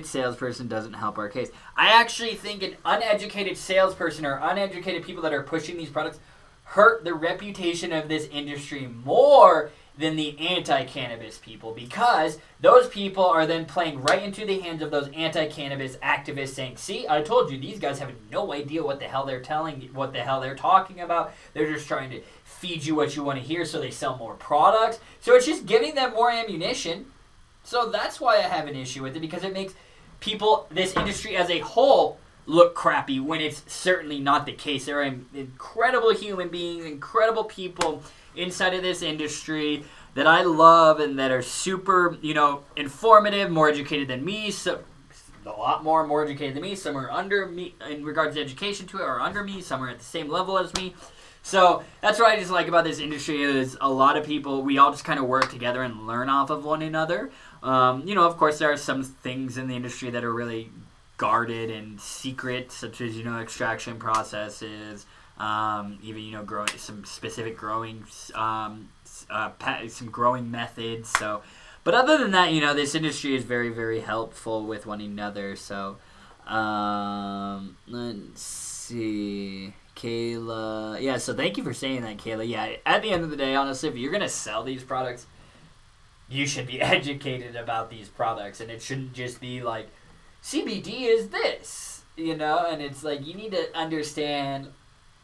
salesperson doesn't help our case. I actually think an uneducated salesperson or uneducated people that are pushing these products hurt the reputation of this industry more than the anti-cannabis people, because those people are then playing right into the hands of those anti-cannabis activists saying, see, I told you, these guys have no idea what the hell they're talking about. They're just trying to feed you what you want to hear so they sell more products. So it's just giving them more ammunition. So that's why I have an issue with it, because it makes people, this industry as a whole, look crappy when it's certainly not the case. There are incredible human beings, incredible people inside of this industry that I love and that are super, informative, more educated than me, so a lot more educated than me. Some are under me in regards to education to it, or under me. Some are at the same level as me. So that's what I just like about this industry, is a lot of people, we all just kind of work together and learn off of one another. Of course, there are some things in the industry that are really guarded and secret, such as, extraction processes, even, growing some specific growing, some growing methods. So, but other than that, this industry is very, very helpful with one another. So, let's see. Kayla. Yeah, so thank you for saying that, Kayla. Yeah, at the end of the day, honestly, if you're going to sell these products, you should be educated about these products. And it shouldn't just be like, CBD is this, and it's like, you need to understand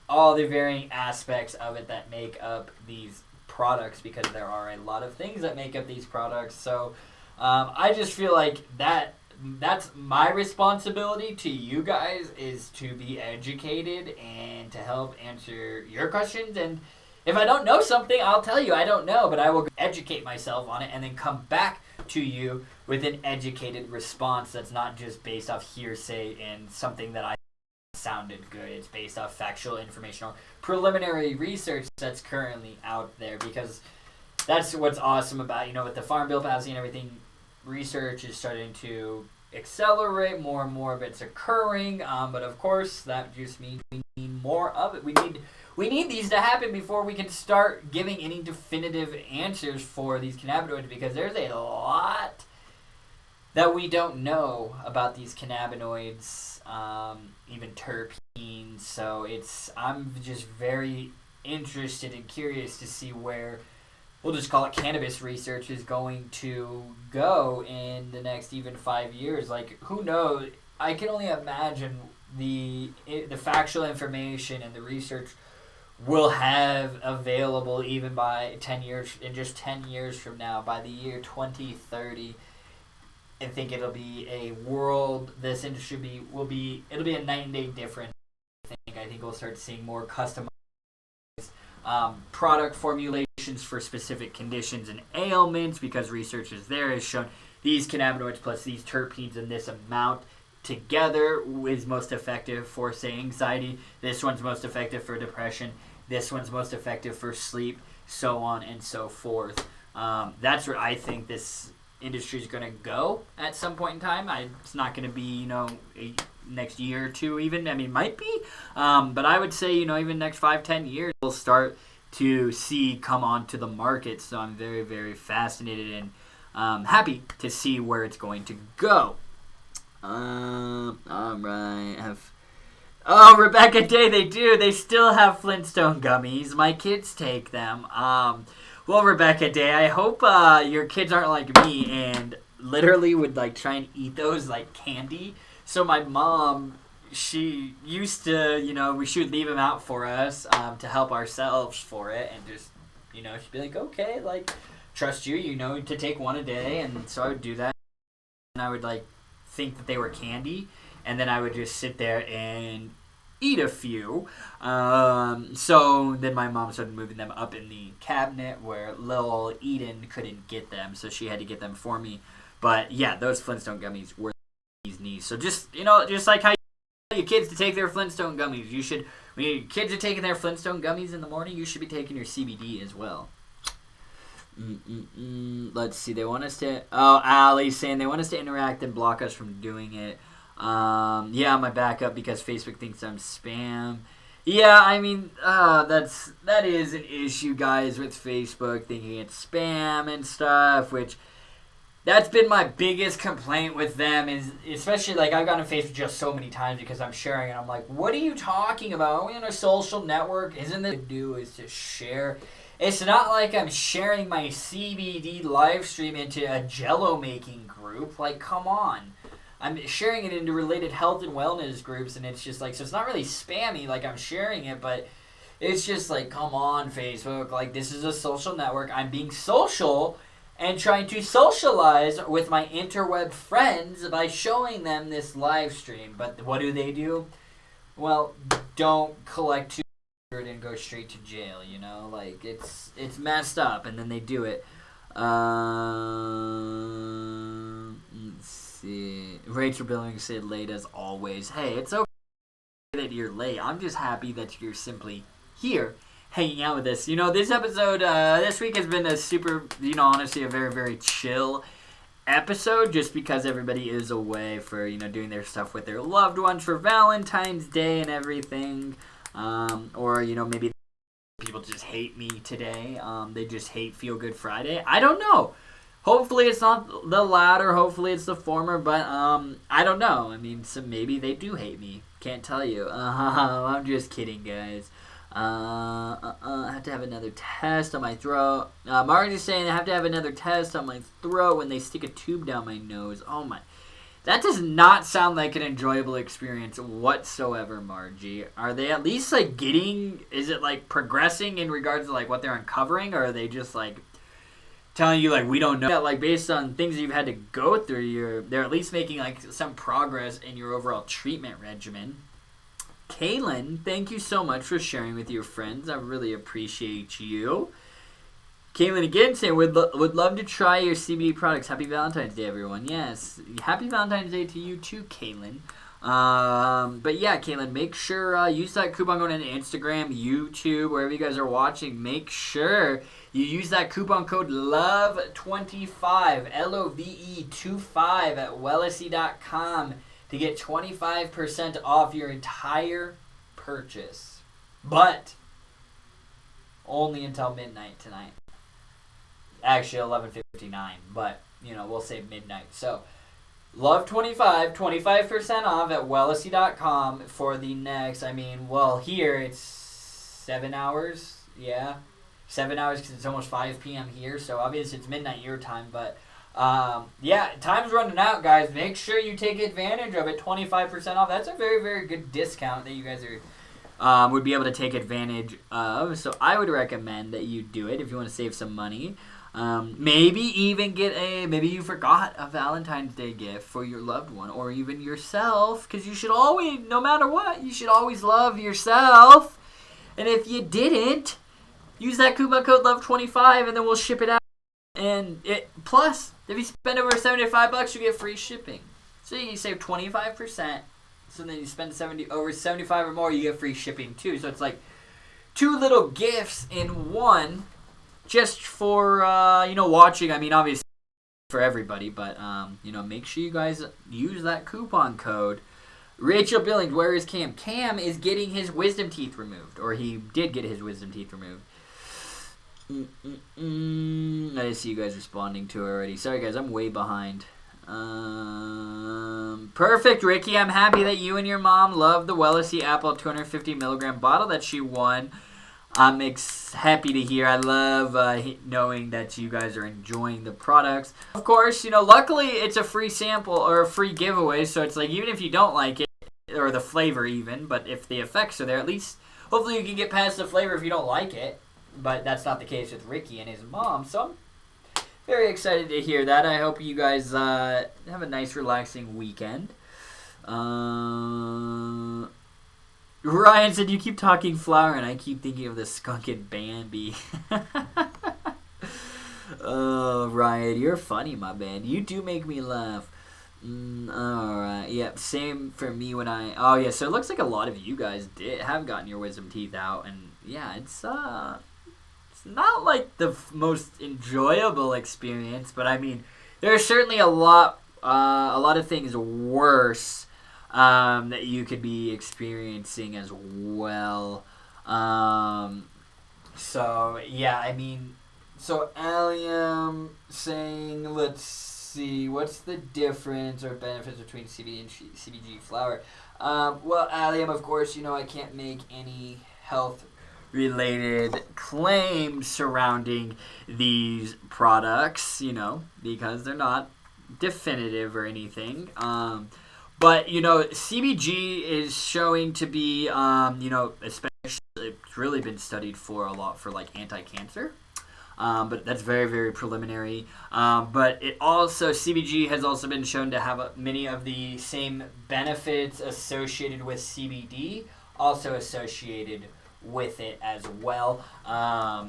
all the varying aspects of it that make up these products, because there are a lot of things that make up these products. So I just feel like that's my responsibility to you guys, is to be educated and to help answer your questions. And if I don't know something, I'll tell you I don't know, but I will educate myself on it and then come back to you with an educated response that's not just based off hearsay and something that I sounded good. It's based off factual information or preliminary research that's currently out there, because that's what's awesome about, with the Farm Bill passing and everything, research is starting to accelerate. More and more of it's occurring, but of course that just means we need more of it. We need these to happen before we can start giving any definitive answers for these cannabinoids, because there's a lot that we don't know about these cannabinoids, even terpenes. So I'm just very interested and curious to see where, we'll just call it cannabis research, is going to go in the next even 5 years. Like, who knows? I can only imagine the factual information and the research we'll have available even by 10 years, in just 10 years from now, by the year 2030. I think it'll be a world, this industry it'll be a night and day difference. I think we'll start seeing more customized product formulations for specific conditions and ailments, because research is there has shown these cannabinoids plus these terpenes in this amount together is most effective for, say, anxiety. This one's most effective for depression. This one's most effective for sleep, so on and so forth. That's where I think this industry is going to go at some point in time. It's not going to be, next year or two even. I mean, might be. But I would say, even next 5-10 years, we'll start to see come onto the market. So I'm very, very fascinated and happy to see where it's going to go. All right. Rebecca Day, they do. They still have Flintstone gummies. My kids take them. Well, Rebecca Day, I hope your kids aren't like me and literally would try and eat those like candy. So my mom, she used to, she would leave them out for us to help ourselves for it, and just, she'd be like, okay, trust you, to take one a day, and so I would do that, and I would think that they were candy, and then I would just sit there and eat a few. So then my mom started moving them up in the cabinet where little Eden couldn't get them, so she had to get them for me. But yeah, those Flintstone gummies were these knees. So just like how you tell your kids to take their Flintstone gummies, you should. When your kids are taking their Flintstone gummies in the morning, you should be taking your CBD as well. Let's see. They want us to. Oh, Allie's saying they want us to interact and block us from doing it. Yeah, my backup because Facebook thinks I'm spam. Yeah, I mean, that is an issue, guys, with Facebook thinking it's spam and stuff, which that's been my biggest complaint with them, is especially I've gone on Facebook just so many times because I'm sharing and I'm like, what are you talking about? Are we on a social network? Isn't it to do is to share? It's not like I'm sharing my CBD live stream into a Jello making group. Come on. I'm sharing it into related health and wellness groups, and it's just so it's not really spammy, I'm sharing it, but it's just come on, Facebook, this is a social network. I'm being social and trying to socialize with my interweb friends by showing them this live stream. But what do? Well, don't collect 200 and go straight to jail, it's messed up, and then they do it. Let's see. Rachel Billings said late as always. Hey, it's okay that you're late. I'm just happy that you're simply here hanging out with us. This episode this week has been a super, honestly a very, very chill episode, just because everybody is away for, doing their stuff with their loved ones for Valentine's Day and everything. Or, maybe people just hate me today. They just hate Feel Good Friday. I don't know. Hopefully it's not the latter. Hopefully it's the former. But I don't know. I mean, so maybe they do hate me. Can't tell you. I'm just kidding, guys. I have to have another test on my throat. Mark is saying I have to have another test on my throat when they stick a tube down my nose. Oh my. That does not sound like an enjoyable experience whatsoever, Margie. Are they at least getting, is it progressing in regards to what they're uncovering, or are they just telling you we don't know? Yeah, based on things you've had to go through, they're at least making some progress in your overall treatment regimen. Kaylin, thank you so much for sharing with your friends. I really appreciate you. Kaylin again saying, would love to try your CBD products. Happy Valentine's Day, everyone. Yes, happy Valentine's Day to you too, Kaylin. But yeah, Kaylin, make sure use that coupon going into Instagram, YouTube, wherever you guys are watching. Make sure you use that coupon code LOVE25, LOVE25 at wellesley.com to get 25% off your entire purchase. But only until midnight tonight. Actually, 11:59, but, we'll say midnight. So, LOVE25, 25% off at wellesley.com for the next, here it's 7 hours. Yeah, 7 hours because it's almost 5 p.m. here. So, obviously, it's midnight your time. But, time's running out, guys. Make sure you take advantage of it. 25% off. That's a very, very good discount that you guys are would be able to take advantage of. So I would recommend that you do it if you want to save some money. Maybe even maybe you forgot a Valentine's Day gift for your loved one or even yourself, because you should always, no matter what, you should always love yourself. And if you didn't, use that coupon code LOVE25 and then we'll ship it out. And plus, if you spend over $75, you get free shipping. So you save 25%. So then you spend over $75 or more, you get free shipping too. So it's like 2 little gifts in one. Just for, watching. I mean, obviously for everybody, but, make sure you guys use that coupon code. Rachel Billings, where is Cam? Cam is getting his wisdom teeth removed, or he did get his wisdom teeth removed. I just see you guys responding to it already. Sorry, guys, I'm way behind. Perfect, Ricky. I'm happy that you and your mom love the Wellesley Apple 250 milligram bottle that she won. I'm happy to hear. I love knowing that you guys are enjoying the products. Of course, luckily it's a free sample or a free giveaway, so it's like even if you don't like it, or the flavor even, but if the effects are there, at least hopefully you can get past the flavor if you don't like it. But that's not the case with Ricky and his mom, so I'm very excited to hear that. I hope you guys have a nice, relaxing weekend. Ryan said, you keep talking flower, and I keep thinking of the skunk and Bambi. Oh, Ryan, you're funny, my man. You do make me laugh. Alright, yep, same for me when oh yeah, so it looks like a lot of you guys have gotten your wisdom teeth out, and yeah, it's not like the most enjoyable experience, but I mean, there's certainly a lot of things worse that you could be experiencing as well. So yeah, I mean, so Allium saying, let's see, what's the difference or benefits between CBD and CBG flower? Well, Allium, of course, I can't make any health-related claims surrounding these products, because they're not definitive or anything. But, CBG is showing to be, especially, it's really been studied for a lot for, like, anti-cancer. But that's very, very preliminary. But it also, CBG has also been shown to have many of the same benefits associated with CBD, also associated with it as well.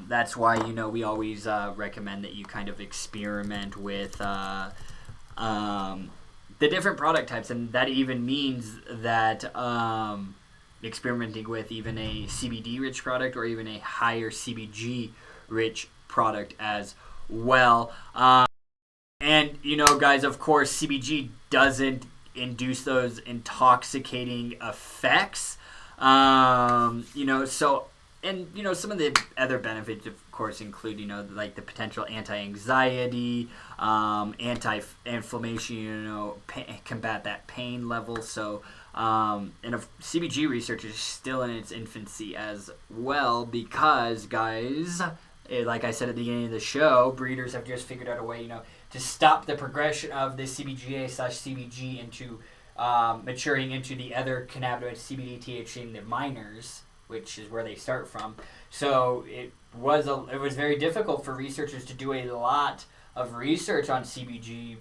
That's why, we always recommend that you kind of experiment with the different product types, and that even means that experimenting with even a CBD-rich product or even a higher CBG-rich product as well. And, guys, of course, CBG doesn't induce those intoxicating effects. So, and, some of the other benefits, of course, include, like the potential anti-anxiety, anti-inflammation, combat that pain level. So, and CBG research is still in its infancy as well because, guys, like I said at the beginning of the show, breeders have just figured out a way, to stop the progression of the CBGA/CBG into maturing into the other cannabinoids, CBD, THC, and the minors, which is where they start from. So it was very difficult for researchers to do a lot of research on CBG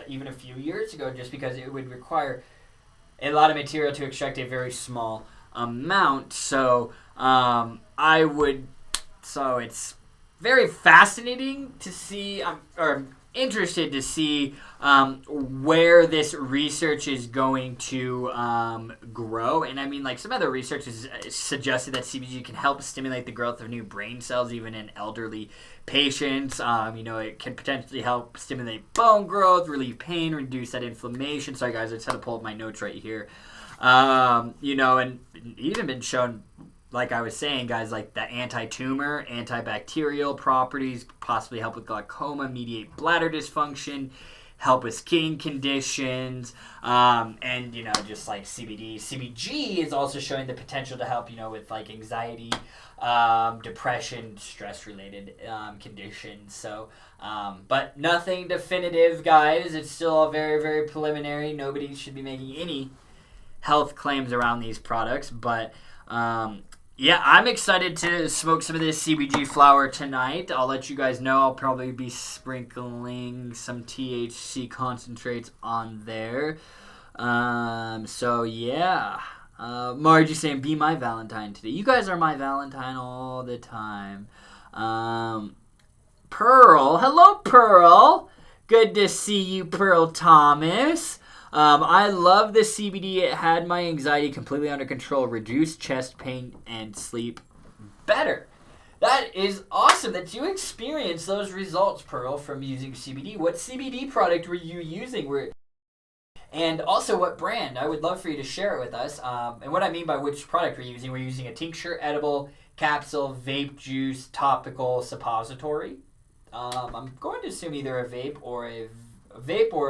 even a few years ago, just because it would require a lot of material to extract a very small amount. So so it's very fascinating to see, or interested to see where this research is going to grow. And I mean, like, some other research has suggested that CBG can help stimulate the growth of new brain cells even in elderly patients. It can potentially help stimulate bone growth, relieve pain, reduce that inflammation. Sorry guys, I just had to pull up my notes right here. And even been shown, like I was saying, guys, like the anti-tumor, antibacterial properties, possibly help with glaucoma, mediate bladder dysfunction, help with skin conditions, and, just like CBD. CBG is also showing the potential to help, with like anxiety, depression, stress-related conditions. So, but nothing definitive, guys. It's still all very, very preliminary. Nobody should be making any health claims around these products, but Yeah, I'm excited to smoke some of this CBG flower tonight. I'll let you guys know. I'll probably be sprinkling some THC concentrates on there. So yeah. Margie saying, be my Valentine today. You guys are my Valentine all the time. Pearl. Hello, Pearl. Good to see you, Pearl Thomas. I love the CBD. It had my anxiety completely under control, reduced chest pain, and sleep better. That is awesome that you experienced those results, Pearl, from using CBD. What CBD product were you using? And also, what brand? I would love for you to share it with us. And what I mean by which product we're using a tincture, edible, capsule, vape juice, topical, suppository. I'm going to assume either a vape or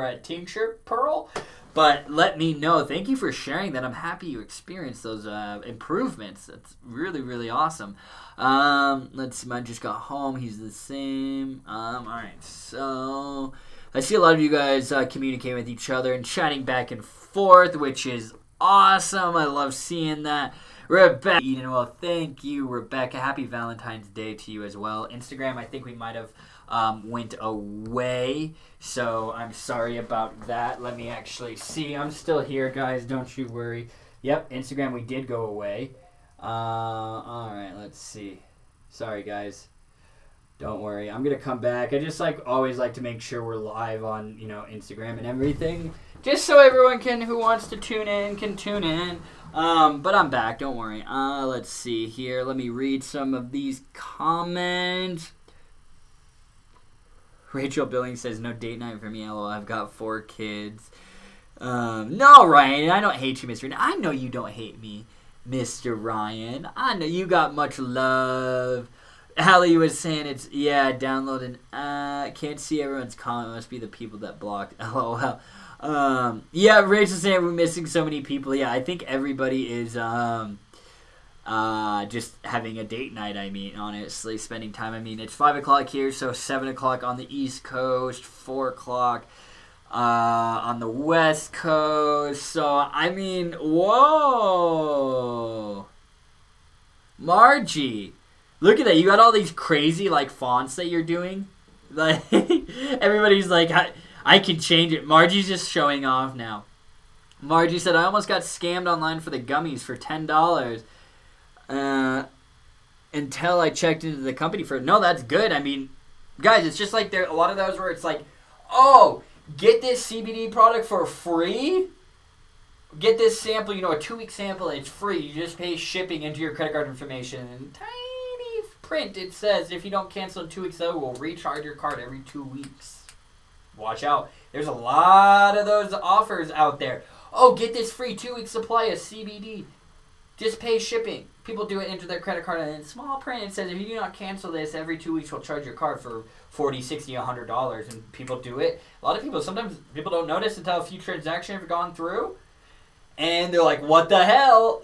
a tincture, Pearl. But let me know. Thank you for sharing that. I'm happy you experienced those improvements. That's really, really awesome. Let's see. Mine just got home. He's the same. All right. So I see a lot of you guys communicating with each other and chatting back and forth, which is awesome. I love seeing that. Rebecca Eden, well, thank you, Rebecca. Happy Valentine's Day to you as well. Instagram, I think we might have went away, so I'm sorry about that. Let me actually see. I'm still here, guys. Don't you worry. Yep, Instagram, we did go away. All right, let's see. Sorry, guys. Don't worry. I'm going to come back. I just always like to make sure we're live on, Instagram and everything, just so everyone who wants to tune in can tune in. But I'm back. Don't worry. Let's see here. Let me read some of these comments. Rachel Billings says, no date night for me, LOL. I've got 4 kids. No, Ryan. I don't hate you, Mr. Ryan. I know you don't hate me, Mr. Ryan. I know you got much love. Hallie was saying download and can't see everyone's comment. Must be the people that blocked. LOL. Rachel saying we're missing so many people. Yeah, I think everybody is just having a date night. I mean, honestly, spending time. I mean, it's 5 o'clock here, so 7 o'clock on the East Coast, 4 o'clock on the West Coast. So I mean, whoa, Margie. Look at that. You got all these crazy, fonts that you're doing. Everybody's like, I can change it. Margie's just showing off now. Margie said, I almost got scammed online for the gummies for $10. Until I checked into the company for it. No, that's good. I mean, guys, it's just there a lot of those where it's oh, get this CBD product for free? Get this sample, a 2-week sample, it's free. You just pay shipping into your credit card information. And tiny print, it says, if you don't cancel in 2 weeks, though, we'll recharge your card every 2 weeks. Watch out. There's a lot of those offers out there. Oh, get this free 2-week supply of CBD. Just pay shipping. People do it into their credit card, and in small print it says, if you do not cancel this, every 2 weeks we'll charge your card for $40, $60, $100. And people do it. A lot of people, sometimes people don't notice until a few transactions have gone through. And they're like, what the hell?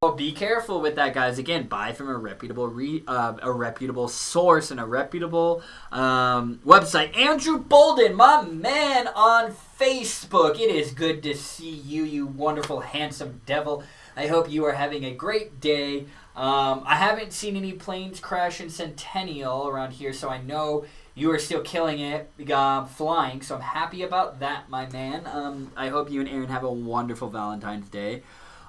So be careful with that, guys. Again, buy from a reputable source and a reputable website. Andrew Bolden, my man on Facebook. It is good to see you, you wonderful, handsome devil. I hope you are having a great day. I haven't seen any planes crash in Centennial around here, so I know you are still killing it flying, so I'm happy about that, my man. I hope you and Aaron have a wonderful Valentine's Day.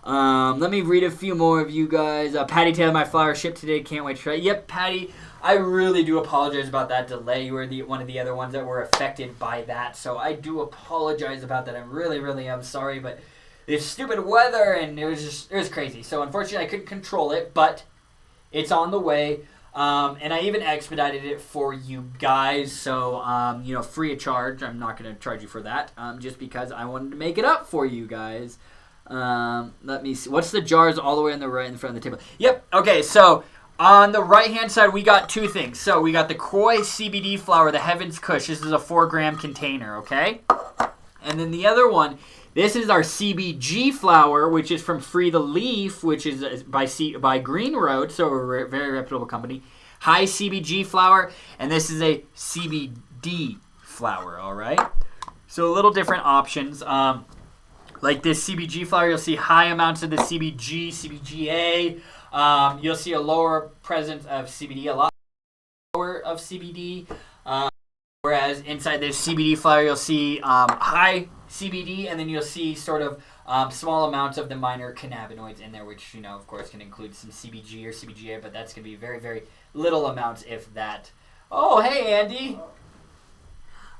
Let me read a few more of you guys. Patty Taylor, my flower shipped today. Can't wait to try it. Yep, Patty, I really do apologize about that delay. You were one of the other ones that were affected by that, so I do apologize about that. I really, really am sorry, but this stupid weather, and it was crazy. So unfortunately, I couldn't control it, but it's on the way. And I even expedited it for you guys, so, free of charge. I'm not going to charge you for that, just because I wanted to make it up for you guys. Let me see. What's the jars all the way on the right in front of the table? Yep, okay, so on the right-hand side, we got 2 things. So we got the Koi CBD flower, the Heaven's Kush. This is a 4-gram container, okay? And then the other one, this is our CBG flower, which is from Free the Leaf, which is by Green Road, so a very reputable company. High CBG flower, and this is a CBD flower, all right? So a little different options. like this CBG flower, you'll see high amounts of the CBG, CBGA. You'll see a lower presence of CBD, a lot lower of CBD. Whereas inside this CBD flower, you'll see high CBD, and then you'll see sort of small amounts of the minor cannabinoids in there, which, of course, can include some CBG or CBGA, but that's going to be very, very little amounts, if that. Oh, hey, Andy.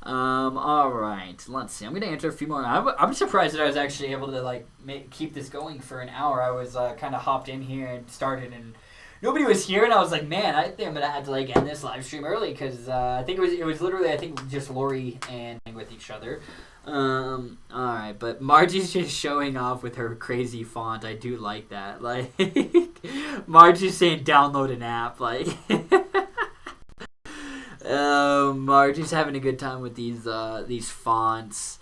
All right. Let's see. I'm going to answer a few more. I'm surprised that I was actually able to, keep this going for an hour. I was kind of hopped in here and started, and nobody was here, and I was like, man, I think I'm going to have to, end this live stream early, because I think it was literally, just Lori and with each other. Alright, but Margie's just showing off with her crazy font. I do like that. Margie's saying download an app. Margie's having a good time with these fonts.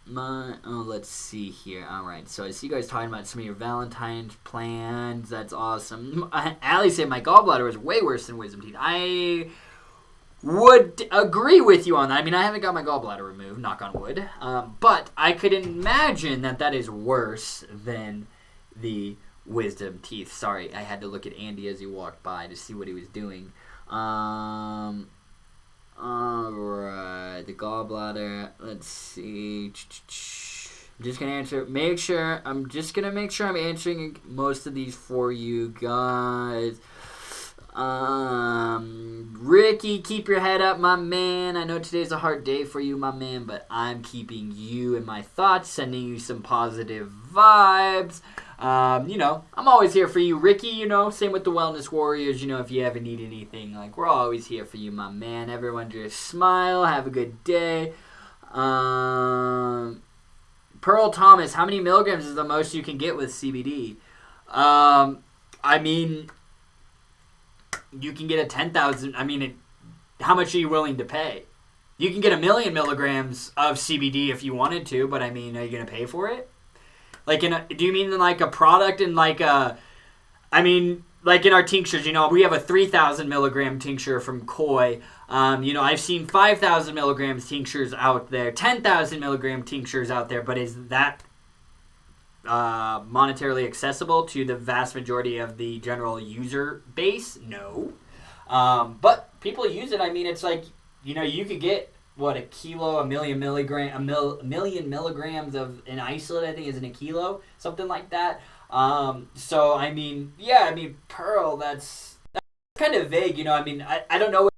Let's see here. Alright, so I see you guys talking about some of your Valentine's plans. That's awesome. Allie said my gallbladder is way worse than wisdom teeth. I would agree with you on that. I mean, I haven't got my gallbladder removed, knock on wood. But I could imagine that is worse than the wisdom teeth. Sorry, I had to look at Andy as he walked by to see what he was doing. Alright, the gallbladder. Let's see. I'm just gonna answer. I'm just gonna make sure I'm answering most of these for you guys. Ricky, keep your head up, my man. I know today's a hard day for you, my man, but I'm keeping you in my thoughts, sending you some positive vibes. I'm always here for you, Ricky. Same with the Wellness Warriors. If you ever need anything, we're always here for you, my man. Everyone just smile, have a good day. Pearl Thomas, how many milligrams is the most you can get with CBD? You can get a 10,000. How much are you willing to pay? You can get 1,000,000 milligrams of CBD if you wanted to, but are you going to pay for it? Do you mean a product in in our tinctures, we have a 3,000 milligram tincture from Koi. I've seen 5,000 milligrams tinctures out there, 10,000 milligram tinctures out there, but is that monetarily accessible to the vast majority of the general user base? No. But people use it. It's you could get a kilo, 1,000,000 milligrams of an isolate, I think is in a kilo, something like that. Pearl, that's kind of vague, I don't know.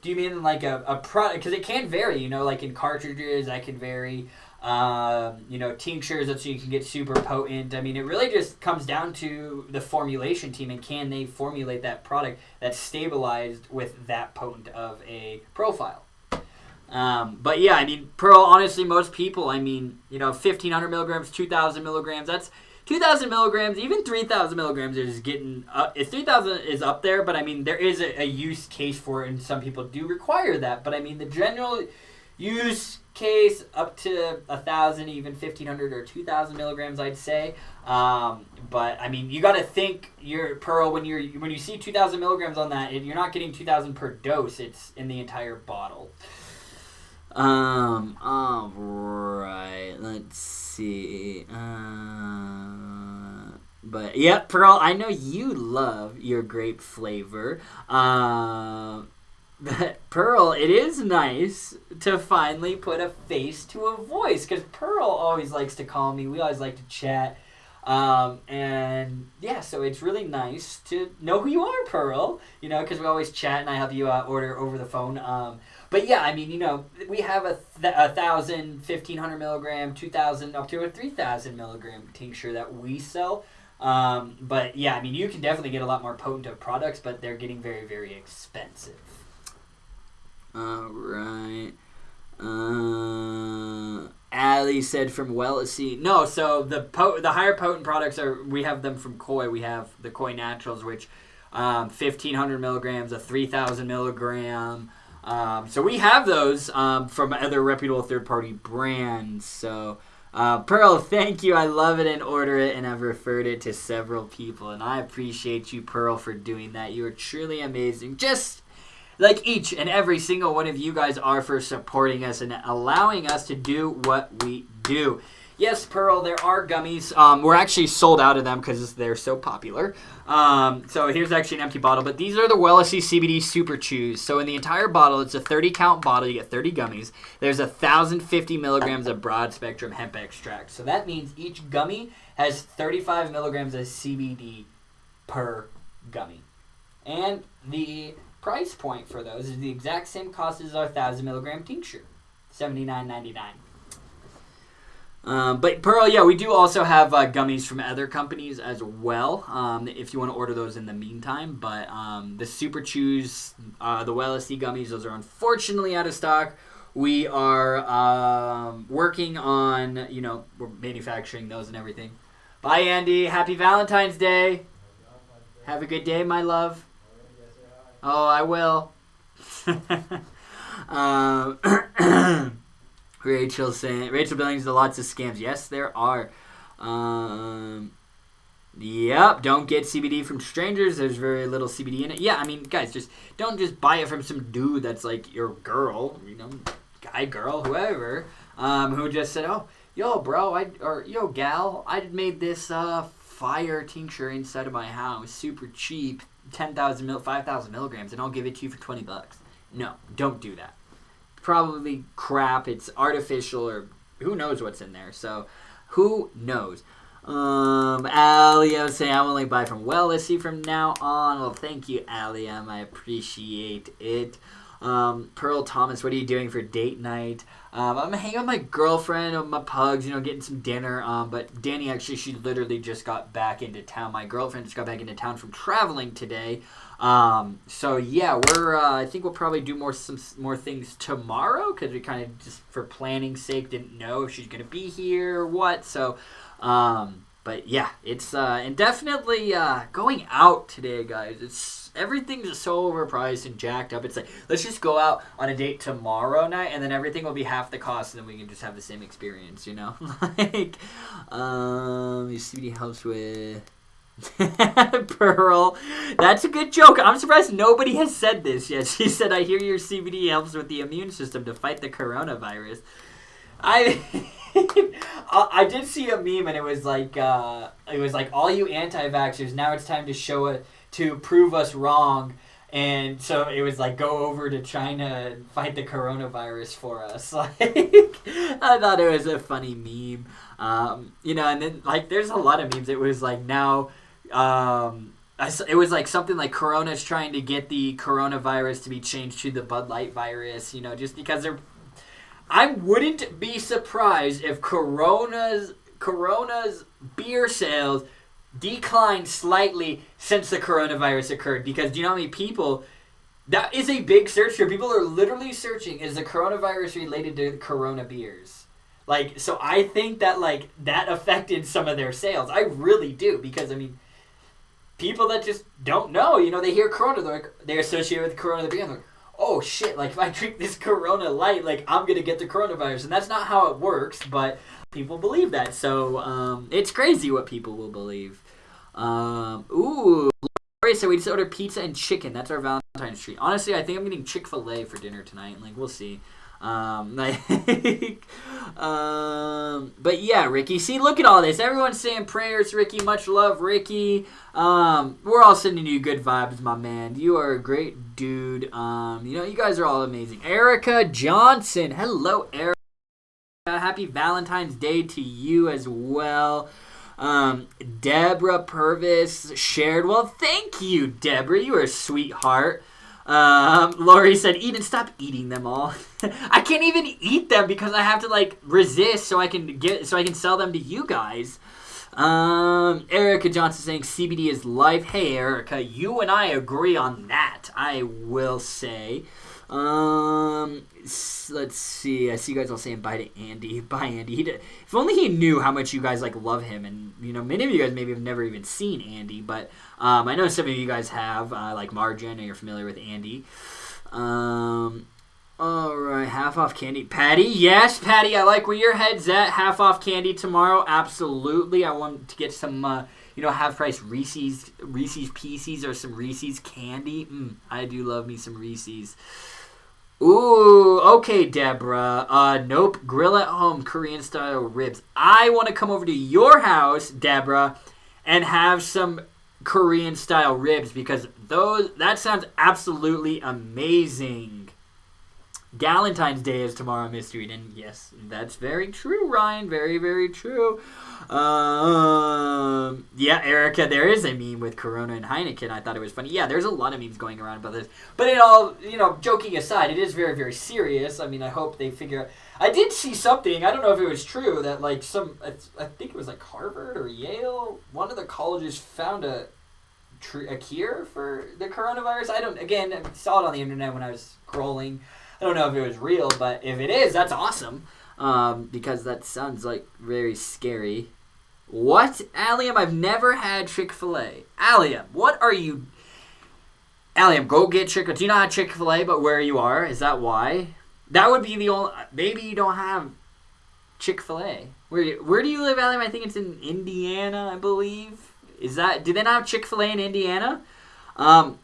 Do you mean a product? Because it can vary, in cartridges, that can vary. Tinctures, so you can get super potent. It really just comes down to the formulation team, and can they formulate that product that's stabilized with that potent of a profile. But yeah, Pearl, honestly, most people, 1,500 milligrams, 2,000 milligrams, that's 2,000 milligrams, even 3,000 milligrams is getting, 3,000 is up there, but there is a use case for it, and some people do require that, but the general use case up to 1,000, even 1,500 or 2,000 milligrams, I'd say. But you got to think your Pearl when you see 2,000 milligrams on that, you're not getting 2,000 per dose. It's in the entire bottle. All right. Let's see. But yeah, Pearl, I know you love your grape flavor. But Pearl, it is nice to finally put a face to a voice, because Pearl always likes to call me. We always like to chat. And yeah, so it's really nice to know who you are, Pearl, because we always chat and I help you order over the phone. But yeah, we have a 1,000, 1,500 milligram, 2,000, up to a 3,000 milligram tincture that we sell. But yeah, you can definitely get a lot more potent of products, but they're getting very, very expensive. Alright. Allie said from Wellesley. No, so the higher potent products we have them from Koi. We have the Koi Naturals, which 1,500 milligrams, a 3,000 milligram. So we have those from other reputable third-party brands. So Pearl, thank you. I love it and order it, and I've referred it to several people, and I appreciate you, Pearl, for doing that. You are truly amazing. Just like each and every single one of you guys are for supporting us and allowing us to do what we do. Yes, Pearl, there are gummies. We're actually sold out of them because they're so popular. So here's actually an empty bottle. But these are the Wellesy CBD Super Chews. So in the entire bottle, it's a 30-count bottle. You get 30 gummies. There's 1,050 milligrams of broad-spectrum hemp extract. So that means each gummy has 35 milligrams of CBD per gummy. And the price point for those is the exact same cost as our 1,000-milligram tincture, $79.99. But Pearl, yeah, we do also have gummies from other companies as well, if you want to order those in the meantime. But the Super Chews, the Wellesy gummies, those are unfortunately out of stock. We are working on, we're manufacturing those and everything. Bye, Andy. Happy Valentine's Day. Have a good day, my love. Oh, I will. Rachel Billings, there are lots of scams. Yes, there are. Yep, don't get CBD from strangers. There's very little CBD in it. Yeah, I mean, guys, don't just buy it from some dude that's like your girl, guy, girl, whoever, who just said, oh, yo, bro, yo, gal, I made this fire tincture inside of my house, super cheap, 5,000 milligrams, and I'll give it to you for $20. No, don't do that. Probably crap. It's artificial, or who knows what's in there. So, who knows? Allium saying I will only buy from Wellesy from now on. Well, thank you, Allium. I appreciate it. Pearl Thomas, what are you doing for date night? I'm hanging with my girlfriend and my pugs, getting some dinner. But Danny, actually, she literally just got back into town. My girlfriend just got back into town from traveling today. So yeah, I think we'll probably do some more things tomorrow, because we kind of just for planning's sake didn't know if she's gonna be here or what. So, but yeah, it's and definitely going out today, guys. Everything's so overpriced and jacked up. It's like, let's just go out on a date tomorrow night, and then everything will be half the cost, and then we can just have the same experience, like, CBD helps with Pearl. That's a good joke. I'm surprised nobody has said this yet. She said, I hear your CBD helps with the immune system to fight the coronavirus. I did see a meme, and it was like all you anti-vaxxers, now it's time to show it to prove us wrong. And so it was like, go over to China and fight the coronavirus for us. Like, I thought it was a funny meme. And then like there's a lot of memes. It was like now it was like something like Corona's trying to get the coronavirus to be changed to the Bud Light virus, just because I wouldn't be surprised if Corona's beer sales declined slightly since the coronavirus occurred, because do you know how many people, that is a big search here. People are literally searching, is the coronavirus related to the Corona beers? Like, so I think that like that affected some of their sales. I really do, because I mean, people that just don't know, they hear Corona, they associate with Corona the beer, and they're like, oh shit, like if I drink this Corona Light, like I'm gonna get the coronavirus. And that's not how it works, but people believe that. So it's crazy what people will believe. Lori said we just ordered pizza and chicken. That's our Valentine's treat. Honestly, I think I'm getting Chick-fil-A for dinner tonight. Like, we'll see. But yeah, Ricky. See, look at all this. Everyone's saying prayers, Ricky. Much love, Ricky. We're all sending you good vibes, my man. You are a great dude. You guys are all amazing. Erica Johnson. Hello, Erica. Happy Valentine's Day to you as well. Deborah Purvis shared. Well, thank you, Deborah. You are a sweetheart. Lori said, Eden, stop eating them all. I can't even eat them because I have to like resist so I can sell them to you guys. Erica Johnson saying CBD is life. Hey, Erica, you and I agree on that, I will say. Let's see. I see you guys all saying bye to Andy. Bye, Andy. If only he knew how much you guys like love him. And many of you guys maybe have never even seen Andy, but I know some of you guys have, like Margin, and you're familiar with Andy. All right, half off candy. Patty, yes, Patty, I like where your head's at. Half off candy tomorrow, absolutely. I want to get some, half price Reese's Pieces or some Reese's candy. I do love me some Reese's. Ooh, okay, Deborah. Nope, grill at home, Korean style ribs. I want to come over to your house, Deborah, and have some Korean style ribs because that sounds absolutely amazing. Valentine's Day is tomorrow, Mr. Eden. Yes, that's very true, Ryan. Very, very true. Yeah, Erica, there is a meme with Corona and Heineken. I thought it was funny. Yeah, there's a lot of memes going around about this. But it all, joking aside, it is very, very serious. I mean, I hope they figure out. I did see something, I don't know if it was true, that I think it was like Harvard or Yale, one of the colleges found a cure for the coronavirus. I saw it on the internet when I was scrolling. I don't know if it was real, but if it is, that's awesome. Because that sounds like very scary. What? Allium, I've never had Chick-fil-A. Allium, what are you... Allium, go get Chick-fil-A. Do you not have Chick-fil-A, but where you are? Is that why? That would be the only... Maybe you don't have Chick-fil-A. Where do you live, Allium? I think it's in Indiana, I believe. Do they not have Chick-fil-A in Indiana?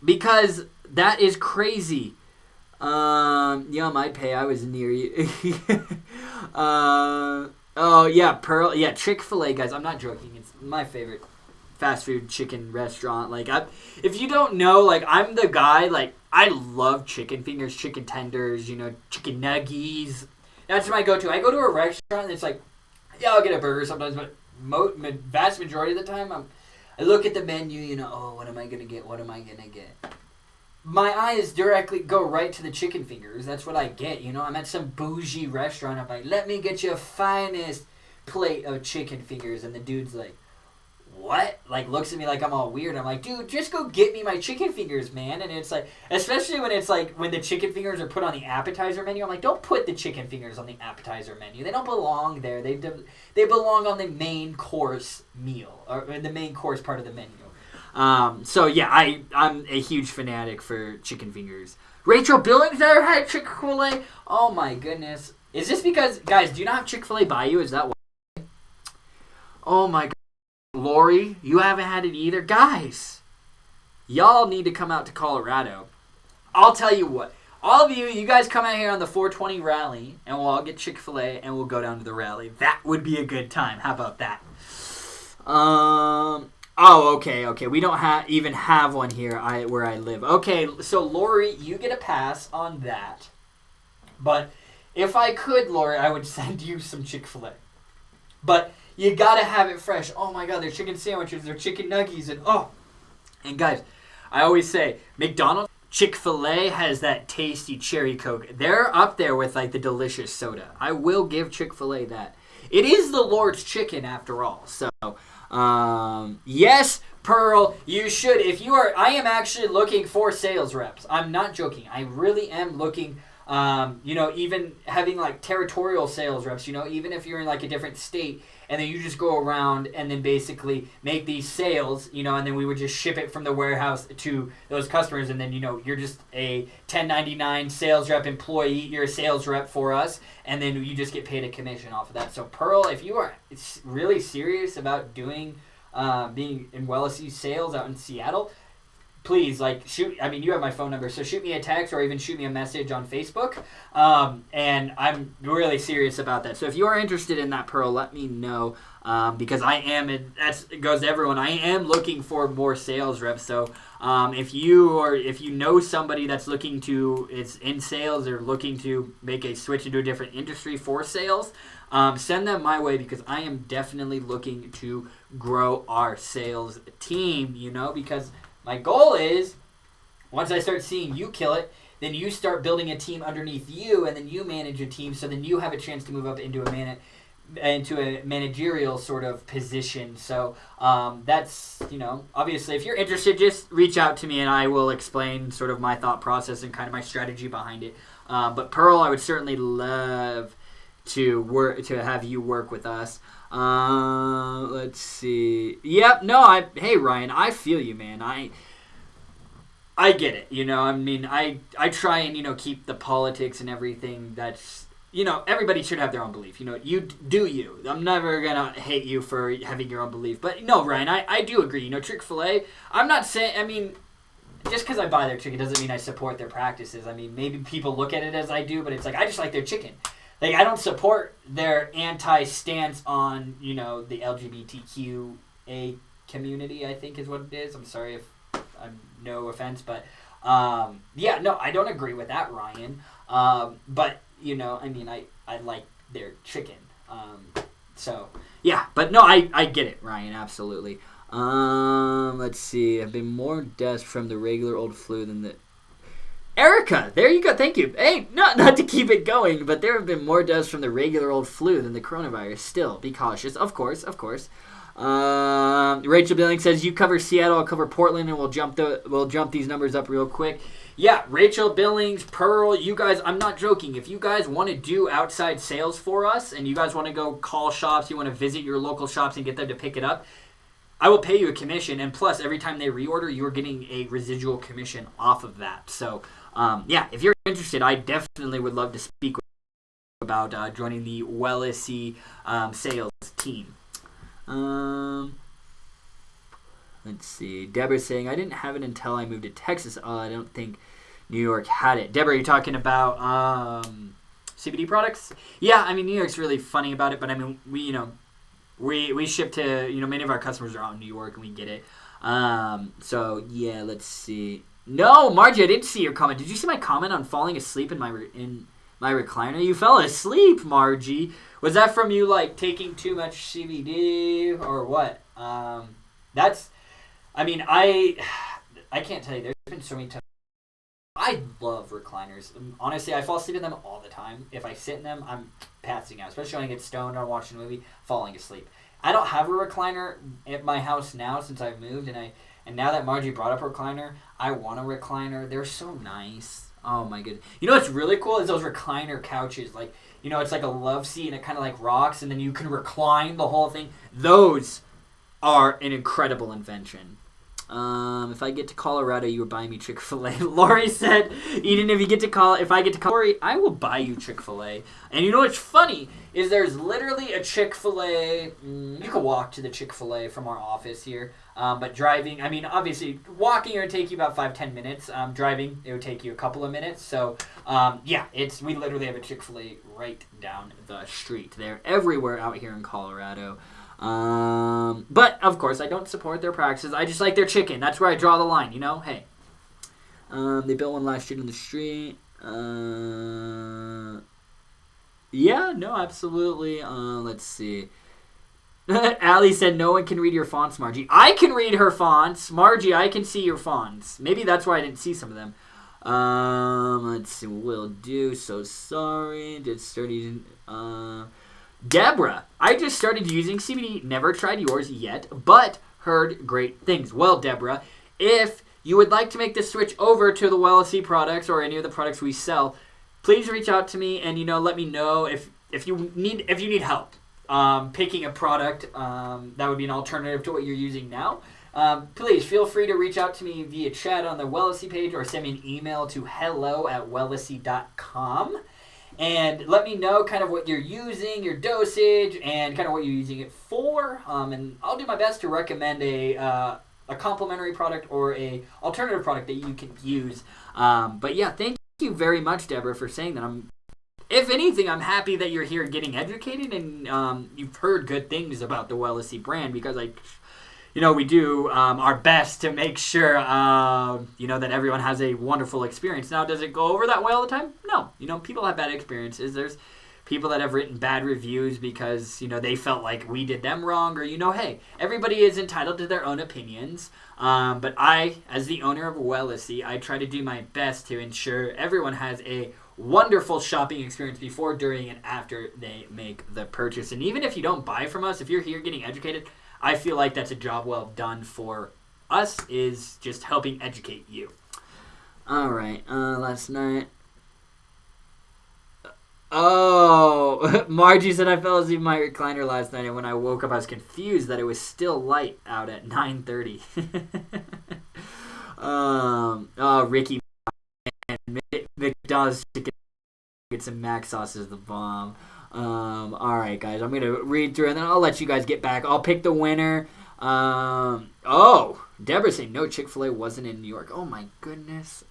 Because that is crazy. Might pay. I was near you. Oh yeah, Pearl. Yeah, Chick-fil-A, guys. I'm not joking. It's my favorite fast food chicken restaurant. If you don't know, I'm the guy. I love chicken fingers, chicken tenders. Chicken nuggies. That's my go-to. I go to a restaurant and it's I'll get a burger sometimes, but vast majority of the time, I look at the menu. What am I gonna get? What am I gonna get? My eyes directly go right to the chicken fingers. That's what I get, I'm at some bougie restaurant. I'm like, let me get you a finest plate of chicken fingers. And the dude's like, what? Looks at me like I'm all weird. I'm like, dude, just go get me my chicken fingers, man. And it's especially when it's when the chicken fingers are put on the appetizer menu. I'm like, don't put the chicken fingers on the appetizer menu. They don't belong there. They belong on the main course meal, or in the main course part of the menu. So yeah, I'm a huge fanatic for chicken fingers. Rachel Billings never had Chick-fil-A. Oh my goodness. Is this because, guys, do you not have Chick-fil-A by you? Is that why? Oh my god. Lori, you haven't had it either? Guys, y'all need to come out to Colorado. I'll tell you what. All of you guys come out here on the 420 rally, and we'll all get Chick-fil-A, and we'll go down to the rally. That would be a good time. How about that? Oh, okay. We don't even have one here where I live. Okay, so Lori, you get a pass on that. But if I could, Lori, I would send you some Chick-fil-A. But you gotta have it fresh. Oh my god, their chicken sandwiches, their chicken nuggies, and guys, I always say, McDonald's, Chick-fil-A has that tasty cherry Coke. They're up there with the delicious soda. I will give Chick-fil-A that. It is the Lord's chicken after all, so... yes, Pearl, you should. I am actually looking for sales reps. I'm not joking. I really am looking, even having territorial sales reps, even if you're in a different state and then you just go around and then basically make these sales, and then we would just ship it from the warehouse to those customers. And then, you're just a 1099 sales rep employee. You're a sales rep for us. And then you just get paid a commission off of that. So Pearl, if you are really serious about doing, being in Wellesley sales out in Seattle, please, shoot. I mean, you have my phone number, so shoot me a text or even shoot me a message on Facebook. And I'm really serious about that. So if you are interested in that, Pearl, let me know. Because that goes to everyone. I am looking for more sales reps. So if you know somebody that's is in sales or looking to make a switch into a different industry for sales, send them my way because I am definitely looking to grow our sales team. Because my goal is, once I start seeing you kill it, then you start building a team underneath you, and then you manage a team, so then you have a chance to move up into a managerial sort of position. So that's, obviously, if you're interested, just reach out to me, and I will explain sort of my thought process and kind of my strategy behind it. But Pearl, I would certainly love to have you work with us. Let's see. Yep. No. Hey Ryan, I feel you, man. I get it. I mean, I try and, keep the politics and everything that's, everybody should have their own belief. You do you. I'm never going to hate you for having your own belief. But no, Ryan, I do agree. Chick-fil-A, I'm not saying, I mean, just because I buy their chicken doesn't mean I support their practices. I mean, maybe people look at it as I do, but it's like, I just like their chicken. Like, I don't support their anti-stance on, the LGBTQA community, I think is what it is. I'm sorry if I'm no offense, but yeah, no, I don't agree with that, Ryan. But I mean, I like their chicken. So yeah, but no, I get it, Ryan, absolutely. Let's see. I've been more deaths from the regular old flu than the Erica, there you go. Thank you. Hey, not to keep it going, but there have been more deaths from the regular old flu than the coronavirus. Still, be cautious. Of course. Rachel Billing says, you cover Seattle, I'll cover Portland, and we'll jump these numbers up real quick. Yeah, Rachel Billings, Pearl, you guys, I'm not joking. If you guys want to do outside sales for us and you guys want to go call shops, you want to visit your local shops and get them to pick it up, I will pay you a commission. And plus, every time they reorder, you're getting a residual commission off of that. So, yeah, if you're interested, I definitely would love to speak with you about joining the Wellesley sales team. Let's see. Deborah's saying, I didn't have it until I moved to Texas. I don't think New York had it. Deborah, you're talking about CBD products? Yeah, I mean, New York's really funny about it, but I mean, we ship to, many of our customers are out in New York and we get it. So, yeah, let's see. No, Margie, I didn't see your comment. Did you see my comment on falling asleep in my recliner? You fell asleep, Margie. Was that from you, taking too much CBD or what? I mean, I can't tell you. There's been so many times. I love recliners. Honestly, I fall asleep in them all the time. If I sit in them, I'm passing out. Especially when I get stoned or watching a movie, falling asleep. I don't have a recliner at my house now since I've moved, and now that Margie brought up a recliner, I want a recliner. They're so nice. Oh my goodness. You know what's really cool is those recliner couches. It's like a love seat and it kind of rocks, and then you can recline the whole thing. Those are an incredible invention. If I get to Colorado, you would buy me Chick-fil-A. Lori said, Eden, if I get to Lori, I will buy you Chick-fil-A. And you know what's funny is there's literally a Chick-fil-A. You can walk to the Chick-fil-A from our office here. But driving, I mean, obviously, walking it would take you about 5-10 minutes. Driving, it would take you a couple of minutes. So, yeah, we literally have a Chick-fil-A right down the street. They're everywhere out here in Colorado. But of course I don't support their practices. I just like their chicken. That's where I draw the line, Hey. They built one last year in the street. Yeah, no, absolutely. Let's see. Allie said no one can read your fonts, Margie. I can read her fonts. Margie, I can see your fonts. Maybe that's why I didn't see some of them. Let's see. Will do. So sorry. Did start using Deborah, I just started using CBD, never tried yours yet, but heard great things. Well, Deborah, if you would like to make the switch over to the Wellesley products or any of the products we sell, please reach out to me and let me know if you need help picking a product that would be an alternative to what you're using now. Please feel free to reach out to me via chat on the Wellesley page or send me an email to hello@wellesley.com. And let me know kind of what you're using, your dosage, and kind of what you're using it for. And I'll do my best to recommend a complementary product or a alternative product that you can use. But yeah, thank you very much, Deborah, for saying that. If anything, I'm happy that you're here getting educated and you've heard good things about the Wellesley brand, because we do our best to make sure, that everyone has a wonderful experience. Now, does it go over that way all the time? No. People have bad experiences. There's people that have written bad reviews because, they felt like we did them wrong, or, hey, everybody is entitled to their own opinions. But I, as the owner of Wellesley, I try to do my best to ensure everyone has a wonderful shopping experience before, during, and after they make the purchase. And even if you don't buy from us, if you're here getting educated, I feel like that's a job well done for us, is just helping educate you. All right. Last night. Oh, Margie said I fell asleep in my recliner last night, and when I woke up, I was confused that it was still light out at 9:30. Ricky and McDonald's chicken nuggets and mac sauce is the bomb. All right, guys, I'm gonna read through and then I'll let you guys get back. I'll pick the winner. Deborah saying no, Chick-fil-A wasn't in New York. Oh my goodness,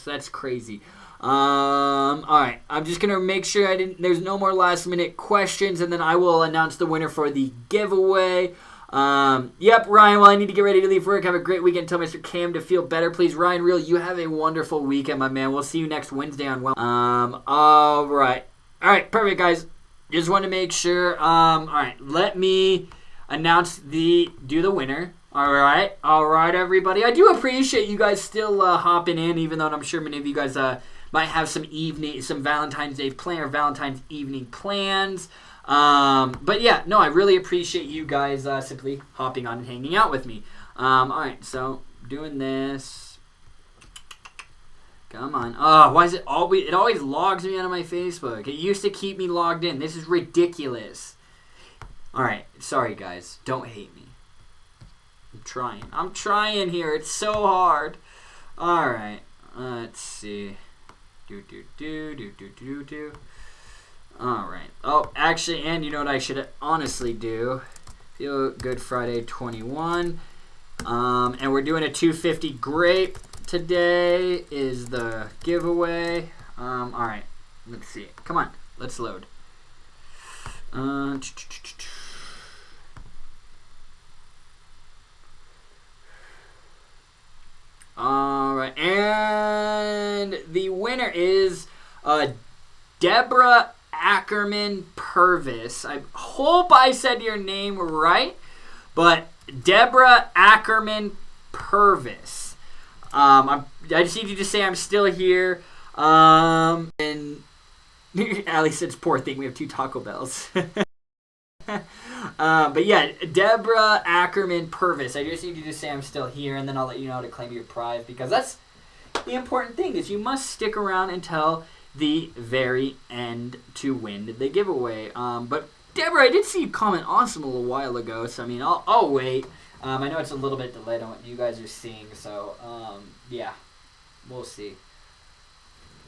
that's crazy. All right, I'm just gonna make sure there's no more last minute questions, and then I will announce the winner for the giveaway. Yep, Ryan, well, I need to get ready to leave work. Have a great weekend. Tell Mr. Cam to feel better, please. Ryan, real, you have a wonderful weekend, my man. We'll see you next Wednesday on all right, perfect, guys. Just want to make sure. All right, let me announce do the winner. All right, everybody. I do appreciate you guys still hopping in, even though I'm sure many of you guys might have some Valentine's Day Valentine's evening plans. But yeah, no, I really appreciate you guys simply hopping on and hanging out with me. All right, so doing this. Come on. Oh, why is it always? It always logs me out of my Facebook. It used to keep me logged in. This is ridiculous. All right, sorry guys. Don't hate me. I'm trying here. It's so hard. All right. Let's see. All right. Oh, actually, and you know what I should honestly do? Feel Good Friday 21. And we're doing a 250 grape today is the giveaway. All right. Let's see. Come on. Let's load. All right, and the winner is Deborah Ackerman Purvis. I hope I said your name right, but Deborah Ackerman Purvis. I just need you to say I'm still here. And Ali says, poor thing, we have 2 Taco Bells. But yeah, Deborah Ackerman Purvis. I just need you to say I'm still here, and then I'll let you know how to claim your prize, because that's the important thing, is you must stick around until the very end to win the giveaway. But Deborah, I did see you comment awesome a little while ago, so I mean, I'll wait. I know it's a little bit delayed on what you guys are seeing, so yeah, we'll see.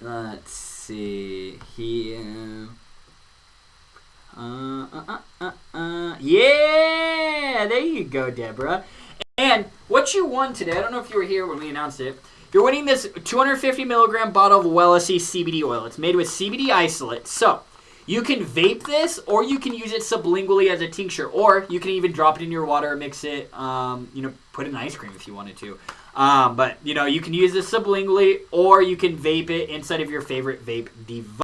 Let's see here. Yeah, there you go, Deborah. And what you won today, I don't know if you were here when we announced it, you're winning this 250 milligram bottle of Wellesi CBD oil. It's made with CBD isolate. So you can vape this, or you can use it sublingually as a tincture, or you can even drop it in your water, mix it, put it in ice cream if you wanted to. But, you can use this sublingually, or you can vape it inside of your favorite vape device.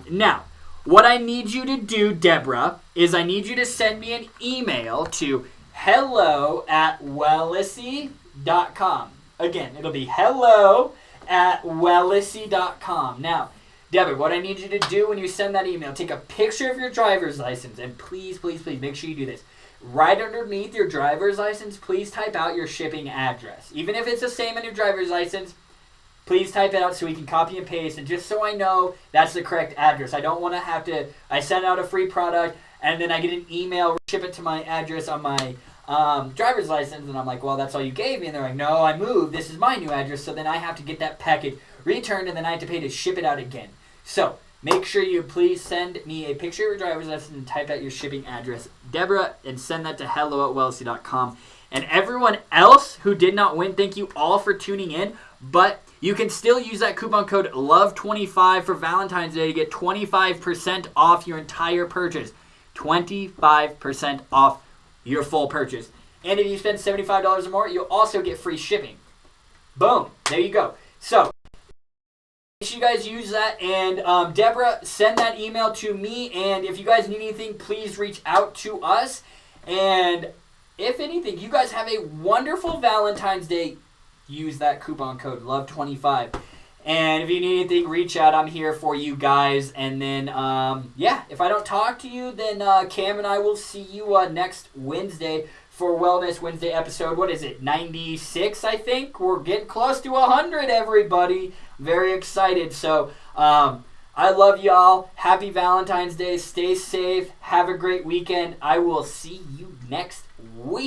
Now, what I need you to do, Deborah, is I need you to send me an email to hello@wellesi.com. Again, it'll be hello@wellesi.com. Now, Deborah, what I need you to do when you send that email, take a picture of your driver's license, and please, please, please make sure you do this. Right underneath your driver's license, please type out your shipping address. Even if it's the same on your driver's license, please type it out so we can copy and paste, and just so I know that's the correct address. I don't want to have to, I send out a free product, and then I get an email, ship it to my address on my driver's license, and I'm like, well, that's all you gave me. And they're like, no, I moved. This is my new address, so then I have to get that package returned, and then I have to pay to ship it out again. So make sure you please send me a picture of your driver's license and type out your shipping address, Deborah, and send that to hello@wellesi.com. And everyone else who did not win, thank you all for tuning in, but you can still use that coupon code LOVE25 for Valentine's Day to get 25% off your entire purchase. 25% off your full purchase. And if you spend $75 or more, you'll also get free shipping. Boom. There you go. So, make sure you guys use that. And Deborah, send that email to me. And if you guys need anything, please reach out to us. And if anything, you guys have a wonderful Valentine's Day. Use that coupon code LOVE25. And if you need anything, reach out. I'm here for you guys. And then, if I don't talk to you, then Cam and I will see you next Wednesday for Wellness Wednesday episode. What is it, 96, I think? We're getting close to 100, everybody. Very excited. So, I love y'all. Happy Valentine's Day. Stay safe. Have a great weekend. I will see you next week.